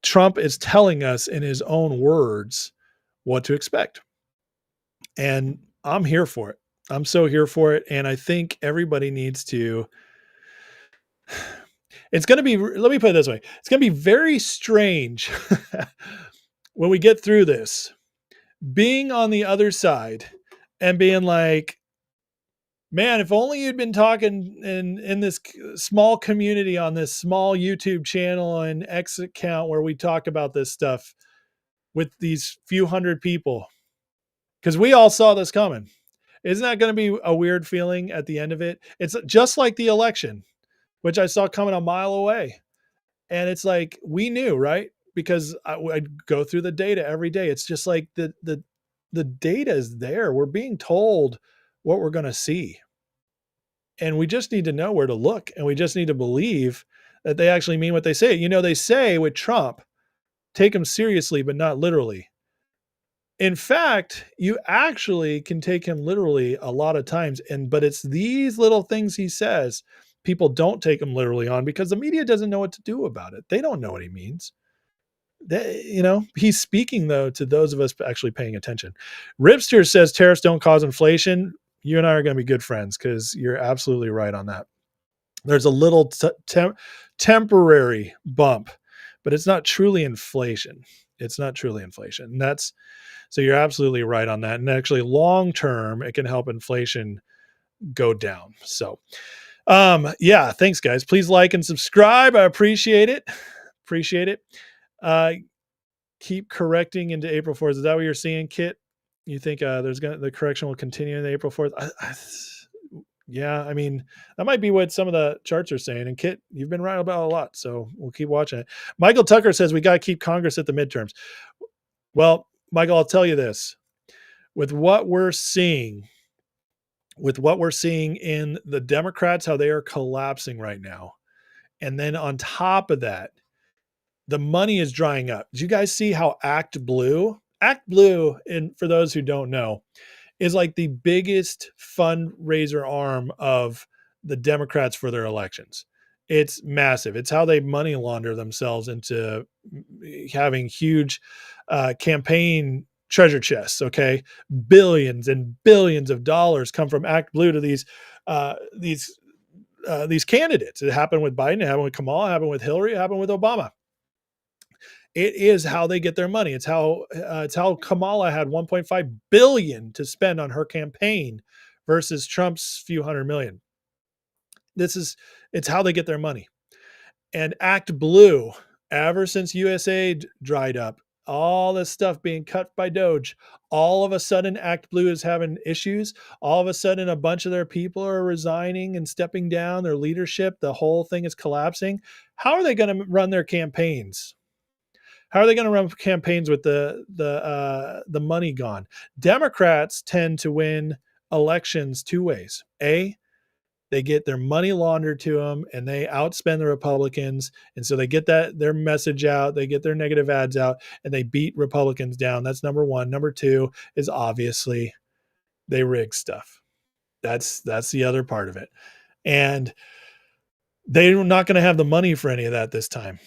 Speaker 3: Trump is telling us in his own words what to expect. And I'm here for it. I'm so here for it. And I think everybody needs to, it's going to be, let me put it this way. It's going to be very strange when we get through this, being on the other side and being like, man, if only you'd been talking in this small community on this small YouTube channel and X account where we talk about this stuff with these few hundred people, because we all saw this coming. Isn't that going to be a weird feeling at the end of it? It's just like the election, which I saw coming a mile away. And it's like, we knew, right? Because I'd go through the data every day. It's just like the data is there. We're being told what we're going to see. And we just need to know where to look. And we just need to believe that they actually mean what they say. You know, they say with Trump, take him seriously, but not literally. In fact, you actually can take him literally a lot of times. But it's these little things he says, people don't take him literally on, because the media doesn't know what to do about it. They don't know what he means. He's speaking, though, to those of us actually paying attention. Ripster says tariffs don't cause inflation. You and I are going to be good friends, because you're absolutely right on that. There's a little temporary bump, but it's not truly inflation. It's not truly inflation. And so you're absolutely right on that. And actually, long term, it can help inflation go down. So, yeah, thanks, guys. Please like and subscribe. I appreciate it. Keep correcting into April 4th. Is that what you're seeing, Kit? You think the correction will continue in April 4th? Yeah, I mean, that might be what some of the charts are saying. And Kit, you've been right about a lot, so we'll keep watching it. Michael Tucker says we got to keep Congress at the midterms. Well, Michael, I'll tell you this. With what we're seeing in the Democrats, how they are collapsing right now, and then on top of that, the money is drying up. Did you guys see how Act Blue, and for those who don't know, is like the biggest fundraiser arm of the Democrats for their elections. It's massive. It's how they money launder themselves into having huge campaign treasure chests. Okay. Billions and billions of dollars come from Act Blue to these candidates. It happened with Biden, it happened with Kamala, it happened with Hillary, it happened with Obama. It is how they get their money. It's how Kamala had $1.5 billion to spend on her campaign versus Trump's few hundred million. It's how they get their money. And Act Blue, ever since USAID dried up, all this stuff being cut by Doge, all of a sudden Act Blue is having issues. All of a sudden a bunch of their people are resigning and stepping down, their leadership, the whole thing is collapsing. How are they going to run their campaigns? How are they going to run campaigns with the money gone? Democrats tend to win elections two ways. A, they get their money laundered to them and they outspend the Republicans. And so they get their message out, they get their negative ads out, and they beat Republicans down. That's number one. Number two is obviously they rig stuff. That's the other part of it. And they're not going to have the money for any of that this time.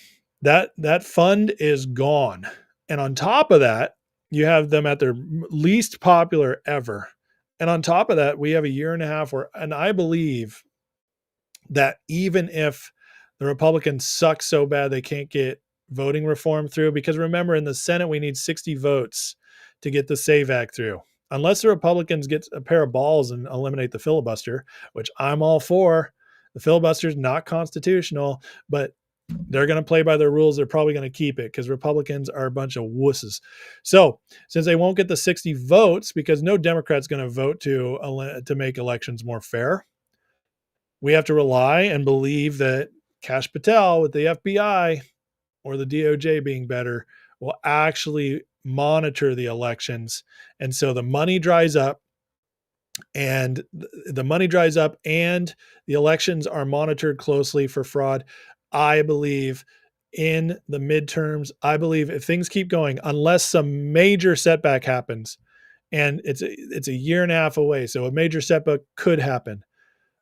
Speaker 3: That fund is gone. And on top of that, you have them at their least popular ever. And on top of that, we have a year and a half and I believe that even if the Republicans suck so bad they can't get voting reform through, because remember, in the Senate, we need 60 votes to get the SAVE Act through. Unless the Republicans get a pair of balls and eliminate the filibuster, which I'm all for. The filibuster is not constitutional, but they're going to play by their rules. They're probably going to keep it because Republicans are a bunch of wusses. So since they won't get the 60 votes, because no Democrat's going to vote to make elections more fair, we have to rely and believe that Kash Patel with the FBI or the DOJ being better will actually monitor the elections. And so the money dries up, and the elections are monitored closely for fraud. I believe in the midterms, I believe if things keep going, unless some major setback happens, and it's a year and a half away, so a major setback could happen.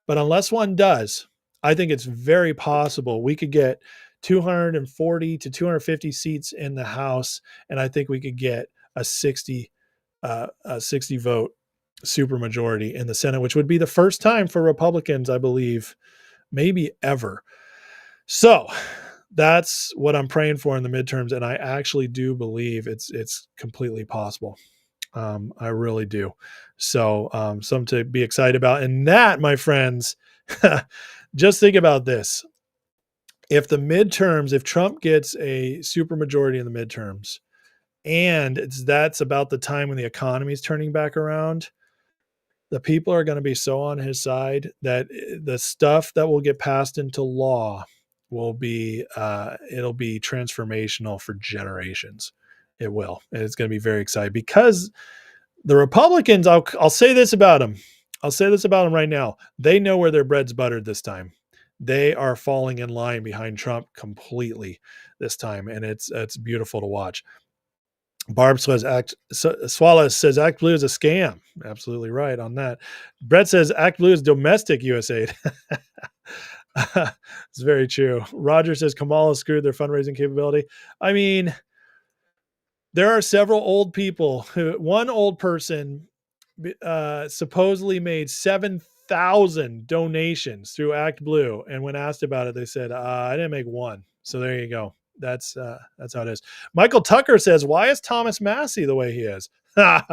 Speaker 3: But unless one does, I think it's very possible we could get 240 to 250 seats in the House, and I think we could get a 60 vote supermajority in the Senate, which would be the first time for Republicans, I believe, maybe ever. So that's what I'm praying for in the midterms, and I actually do believe it's completely possible. I really do. So something to be excited about. And that, my friends, just think about this. If Trump gets a supermajority in the midterms, and that's about the time when the economy is turning back around, the people are going to be so on his side that the stuff that will get passed into law will be, it'll be transformational for generations. It will. And it's going to be very exciting because the Republicans, I'll say this about them. I'll say this about them right now. They know where their bread's buttered this time. They are falling in line behind Trump completely this time. And it's beautiful to watch. Barb says Swallow says Act Blue is a scam. Absolutely right on that. Brett says Act Blue is domestic USAID. It's very true. Roger says Kamala screwed their fundraising capability. I mean, there are several old people one old person supposedly made 7,000 donations through Act Blue. And when asked about it, they said, I didn't make one. So there you go. That's how it is. Michael Tucker says, why is Thomas Massey the way he is? I'm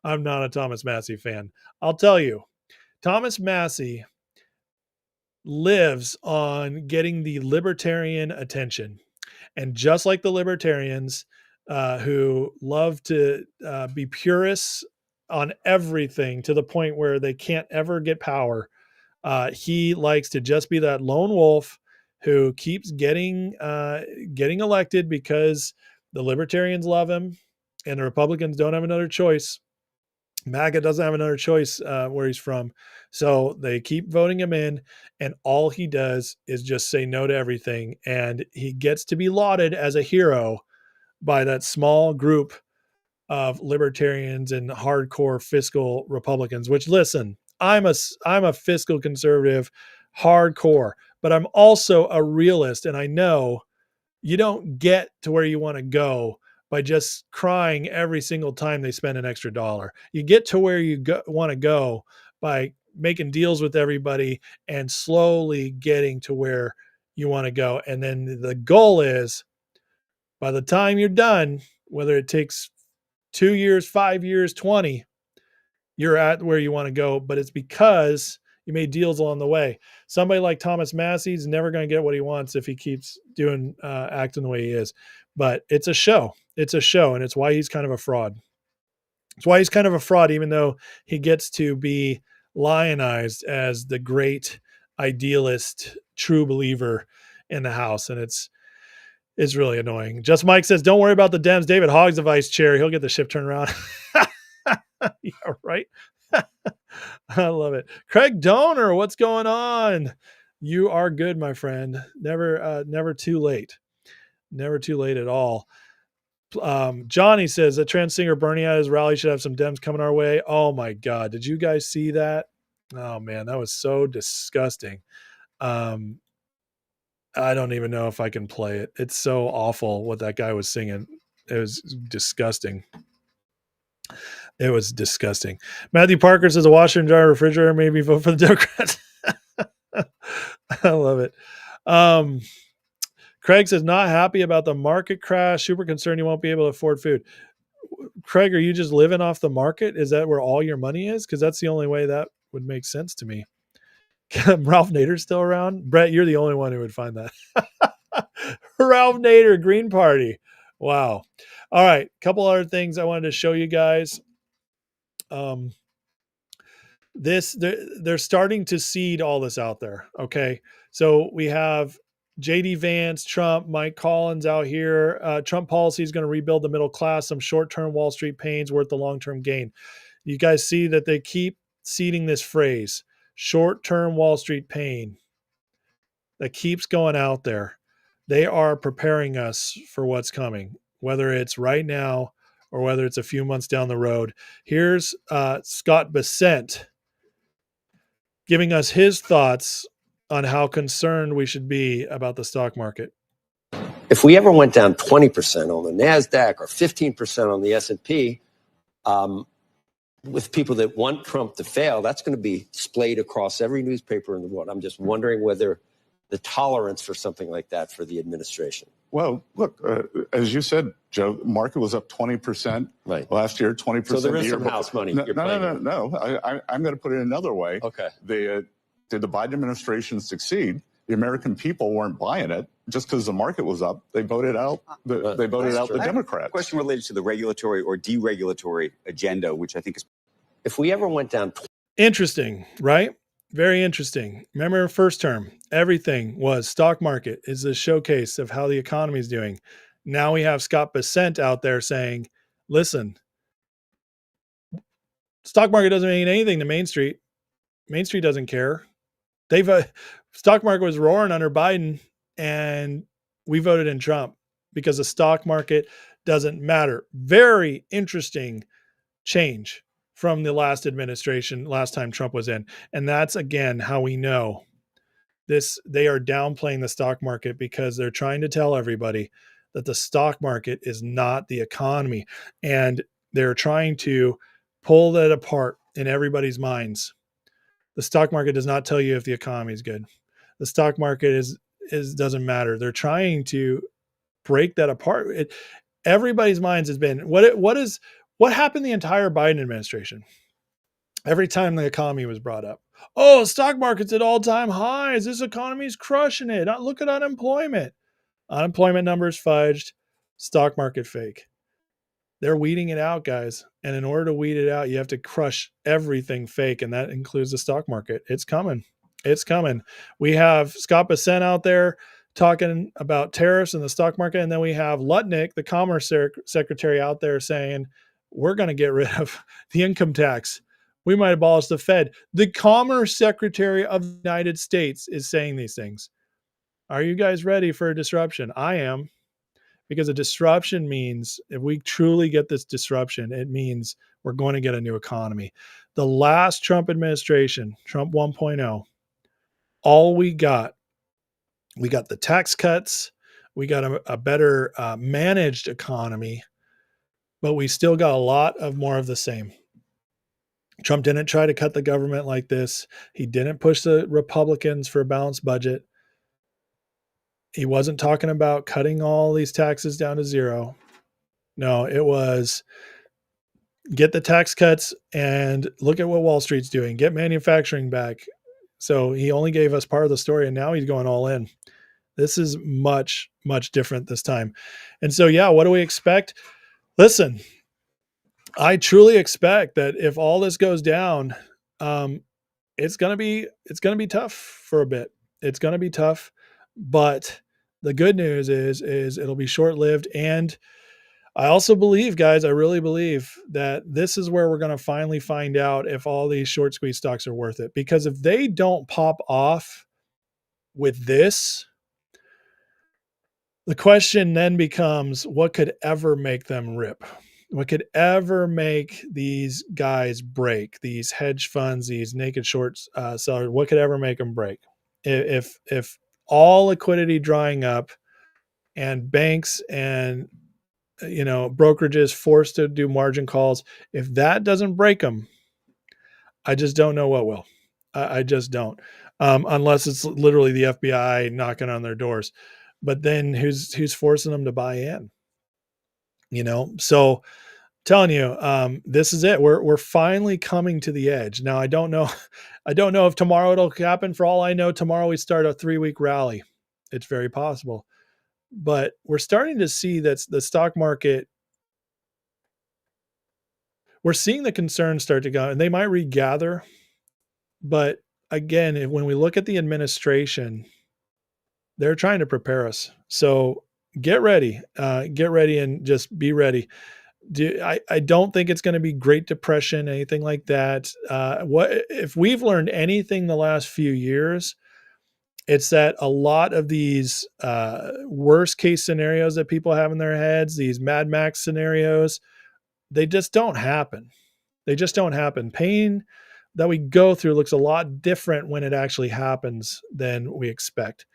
Speaker 3: not a Thomas Massey fan. I'll tell you, Thomas Massey lives on getting the libertarian attention. And just like the libertarians who love to be purists on everything to the point where they can't ever get power, he likes to just be that lone wolf who keeps getting elected because the libertarians love him and the Republicans don't have another choice. MAGA doesn't have another choice where he's from. So they keep voting him in, and all he does is just say no to everything. And he gets to be lauded as a hero by that small group of libertarians and hardcore fiscal Republicans, which, listen, I'm a fiscal conservative, hardcore, but I'm also a realist. And I know you don't get to where you want to go by just crying every single time they spend an extra dollar. You get to where you want to go by making deals with everybody and slowly getting to where you want to go. And then the goal is, by the time you're done, whether it takes 2 years, 5 years, 20, you're at where you want to go, but it's because you made deals along the way. Somebody like Thomas Massey's never going to get what he wants if he keeps acting the way he is. But it's a show. It's a show, and it's why he's kind of a fraud. It's why he's kind of a fraud, even though he gets to be lionized as the great idealist, true believer in the House. And it's really annoying. Just Mike says, don't worry about the Dems. David Hogg's the vice chair. He'll get the ship turned around. Yeah, right. I love it. Craig Donor, what's going on? You are good, my friend. Never too late. Never too late at all. Johnny says that trans singer Bernie at his rally should have some Dems coming our way. Oh my God. Did you guys see that? Oh man, that was so disgusting. I don't even know if I can play it. It's so awful what that guy was singing. It was disgusting. It was disgusting. Matthew Parker says a washer and dryer refrigerator made me vote for the Democrats. I love it. Craig says not happy about the market crash. Super concerned you won't be able to afford food. Craig, are you just living off the market? Is that where all your money is? Because that's the only way that would make sense to me. Ralph Nader's still around? Brett, you're the only one who would find that. Ralph Nader, Green Party. Wow. All right. Couple other things I wanted to show you guys. They're starting to seed all this out there. Okay. So we have JD Vance, Trump, Mike Collins out here. Trump policy is going to rebuild the middle class. Some short-term Wall Street pains worth the long-term gain. You guys see that they keep seeding this phrase, short-term Wall Street pain, that keeps going out there. They are preparing us for what's coming, whether it's right now or whether it's a few months down the road. Here's Scott Bessent giving us his thoughts on how concerned we should be about the stock market.
Speaker 8: If we ever went down 20% on the NASDAQ or 15% on the S&P, with people that want Trump to fail, that's going to be splayed across every newspaper in the world. I'm just wondering whether the tolerance for something like that for the administration.
Speaker 9: Well, look, as you said, Joe, the market was up 20% last year, 20%
Speaker 8: So there
Speaker 9: the
Speaker 8: is
Speaker 9: year
Speaker 8: some
Speaker 9: before.
Speaker 8: house money.
Speaker 9: No. I'm going to put it another way.
Speaker 8: Okay.
Speaker 9: Did the Biden administration succeed? The American people weren't buying it just because the market was up. They voted out. They voted out the Democrats.
Speaker 10: Question related to the regulatory or deregulatory agenda, which I think is.
Speaker 8: If we ever went down.
Speaker 3: Interesting, right? Very interesting. Remember first term, everything was stock market is a showcase of how the economy is doing. Now we have Scott Bessent out there saying, listen, stock market doesn't mean anything to Main Street. Main Street doesn't care. Stock market was roaring under Biden and we voted in Trump because the stock market doesn't matter. Very interesting change from the last administration, last time Trump was in. And that's, again, how we know this. They are downplaying the stock market because they're trying to tell everybody that the stock market is not the economy. And they're trying to pull that apart in everybody's minds. The stock market does not tell you if the economy is good. The stock market doesn't matter. They're trying to break that apart. Everybody's minds has been, what happened the entire Biden administration? Every time the economy was brought up, oh, stock market's at all-time highs. This economy is crushing it. Look at unemployment. Unemployment numbers fudged. Stock market fake. They're weeding it out, guys. And in order to weed it out, you have to crush everything fake, and that includes the stock market. It's coming. It's coming. We have Scott Bessent out there talking about tariffs and the stock market, and then we have Lutnick, the Commerce Secretary, out there saying, we're going to get rid of the income tax. We might abolish the Fed. The Commerce Secretary of the United States is saying these things. Are you guys ready for a disruption? I am, because a disruption means if we truly get this disruption, it means we're going to get a new economy. The last Trump administration, Trump 1.0, all we got the tax cuts. We got a better managed economy, but we still got a lot of more of the same. Trump didn't try to cut the government like this. He didn't push the Republicans for a balanced budget. He wasn't talking about cutting all these taxes down to zero. No, it was get the tax cuts and look at what Wall Street's doing. Get manufacturing back. So he only gave us part of the story, and now he's going all in. This is much, much different this time. And so, yeah, what do we expect? Listen, I truly expect that if all this goes down, it's going to be tough for a bit. It's going to be tough, but the good news is it'll be short-lived. And I also believe, guys, I really believe that this is where we're going to finally find out if all these short squeeze stocks are worth it. Because if they don't pop off with this, the question then becomes, what could ever make them rip? What could ever make these guys break? These hedge funds, these naked short sellers, what could ever make them break? If all liquidity drying up and banks and brokerages forced to do margin calls, if that doesn't break them, I just don't know what will. I just don't, unless it's literally the FBI knocking on their doors. But then who's forcing them to buy in? So telling you, this is it. We're finally coming to the edge. Now I don't know if tomorrow it'll happen. For all I know, tomorrow we start a 3-week rally. It's very possible. But we're starting to see that the stock market, we're seeing the concerns start to go, and they might regather. But again, when we look at the administration, They're trying to prepare us. So get ready, and just be ready. I don't think it's going to be Great Depression, anything like that. What if we've learned anything the last few years? It's that a lot of these worst case scenarios that people have in their heads, these Mad Max scenarios, they just don't happen. They just don't happen. Pain that we go through looks a lot different when it actually happens than we expect.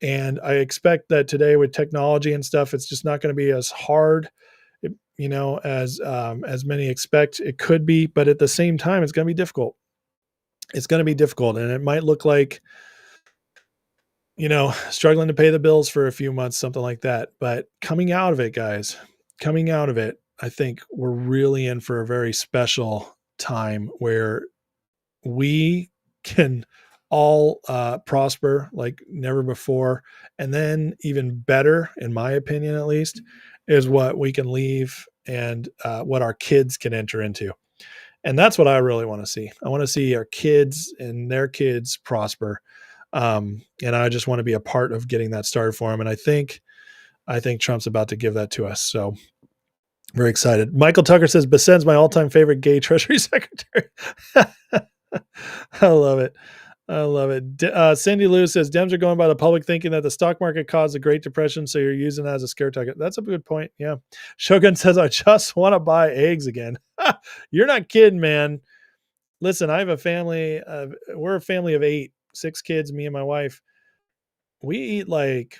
Speaker 3: And I expect that today with technology and stuff, it's just not going to be as hard, as many expect it could be. But at the same time, it's going to be difficult. It's going to be difficult, and it might look like, struggling to pay the bills for a few months, something like that. But coming out of it, guys, I think we're really in for a very special time where we can all prosper like never before. And then even better, in my opinion, at least, is what we can leave and what our kids can enter into. And that's what I really want to see. I want to see our kids and their kids prosper. And I just want to be a part of getting that started for them. And I think Trump's about to give that to us. So very excited. Michael Tucker says, Bessen's my all-time favorite gay Treasury Secretary. I love it. Cindy Lou says, Dems are going by the public thinking that the stock market caused the Great Depression, so you're using that as a scare target. That's a good point. Yeah. Shogun says, I just want to buy eggs again. You're not kidding, man. Listen, I have a family. We're a family of 8, 6 kids, me and my wife. We eat like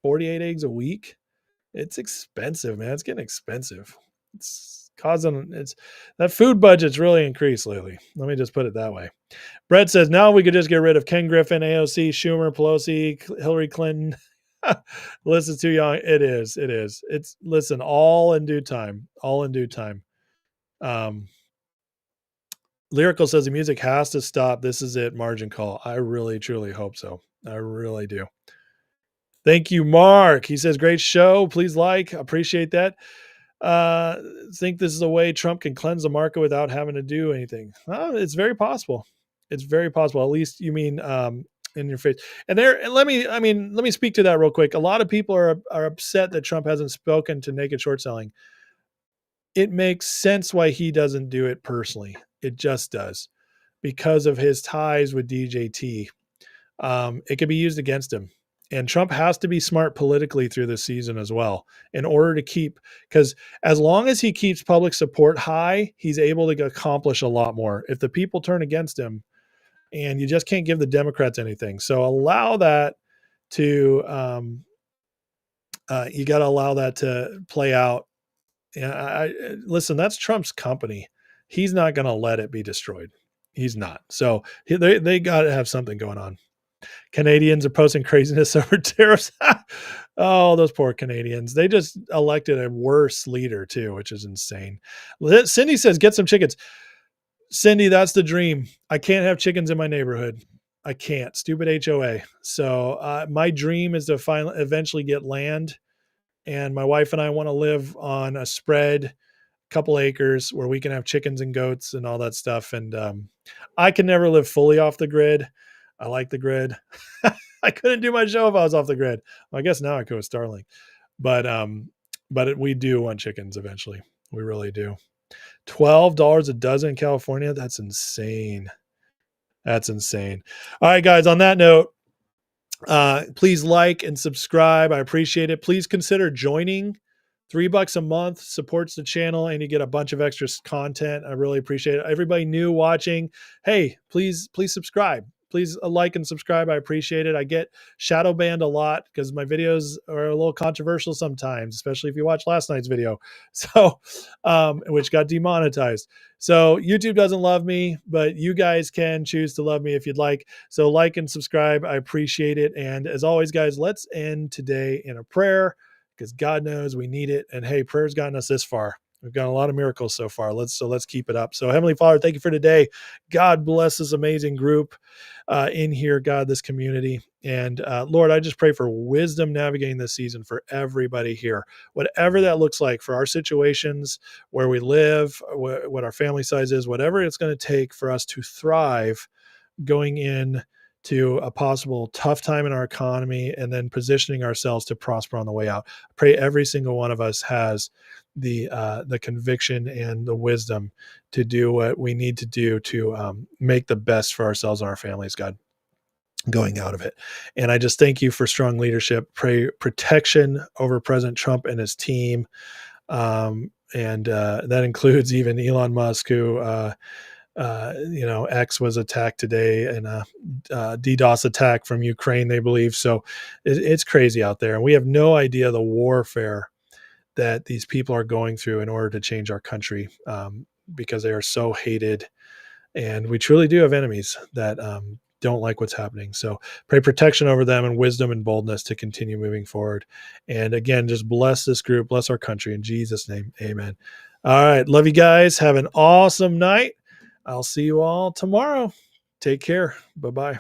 Speaker 3: 48 eggs a week. It's expensive, man. It's getting expensive. That food budget's really increased lately. Let me just put it that way. Brett says, now we could just get rid of Ken Griffin, AOC, Schumer, Pelosi, Hillary Clinton. List is too young. It is. Listen, all in due time. Lyrical says the music has to stop. This is it. Margin call. I really, truly hope so. I really do. Thank you, Mark. He says, great show. Please appreciate that. Think this is a way Trump can cleanse the market without having to do anything. It's very possible. At least you mean in your face. And let me speak to that real quick. A lot of people are upset that Trump hasn't spoken to naked short selling. It makes sense why he doesn't do it personally. It just does, because of his ties with DJT. It could be used against him. And Trump has to be smart politically through this season as well in order to because as long as he keeps public support high, he's able to accomplish a lot more. If the people turn against him, and you just can't give the Democrats anything. So allow that to, you got to allow that to play out. Listen, that's Trump's company. He's not going to let it be destroyed. He's not. So they got to have something going on. Canadians are posting craziness over tariffs. Oh, those poor Canadians. They just elected a worse leader too, which is insane. Cindy says, get some chickens. Cindy, that's the dream. I can't have chickens in my neighborhood. I can't. Stupid HOA. So my dream is to eventually get land. And my wife and I want to live on a spread, couple acres where we can have chickens and goats and all that stuff. And I can never live fully off the grid. I like the grid. I couldn't do my show if I was off the grid. Well, I guess now I could with Starlink, but we do want chickens eventually. We really do. $12 a dozen in California. That's insane. All right, guys, on that note, please like and subscribe. I appreciate it. Please consider joining. $3 a month supports the channel, and you get a bunch of extra content. I really appreciate it. Everybody new watching, hey, please subscribe. Please like and subscribe. I appreciate it. I get shadow banned a lot because my videos are a little controversial sometimes, especially if you watch last night's video, so which got demonetized. So YouTube doesn't love me, but you guys can choose to love me if you'd like. So like and subscribe. I appreciate it. And as always, guys, let's end today in a prayer, because God knows we need it. And hey, prayer's gotten us this far. We've got a lot of miracles so far. Let's keep it up. So Heavenly Father, thank you for today. God bless this amazing group in here, God, this community. And Lord, I just pray for wisdom navigating this season for everybody here, whatever that looks like for our situations, where we live, what our family size is, whatever it's going to take for us to thrive going in to a possible tough time in our economy and then positioning ourselves to prosper on the way out. I pray every single one of us has the conviction and the wisdom to do what we need to do to make the best for ourselves and our families, God, going out of it. And I just thank you for strong leadership. Pray protection over President Trump and his team. And that includes even Elon Musk, who, X was attacked today, and a DDoS attack from Ukraine, they believe. So it's crazy out there. And we have no idea the warfare that these people are going through in order to change our country, because they are so hated. And we truly do have enemies that don't like what's happening. So pray protection over them and wisdom and boldness to continue moving forward. And again, just bless this group, bless our country in Jesus' name. Amen. All right. Love you guys. Have an awesome night. I'll see you all tomorrow. Take care. Bye-bye.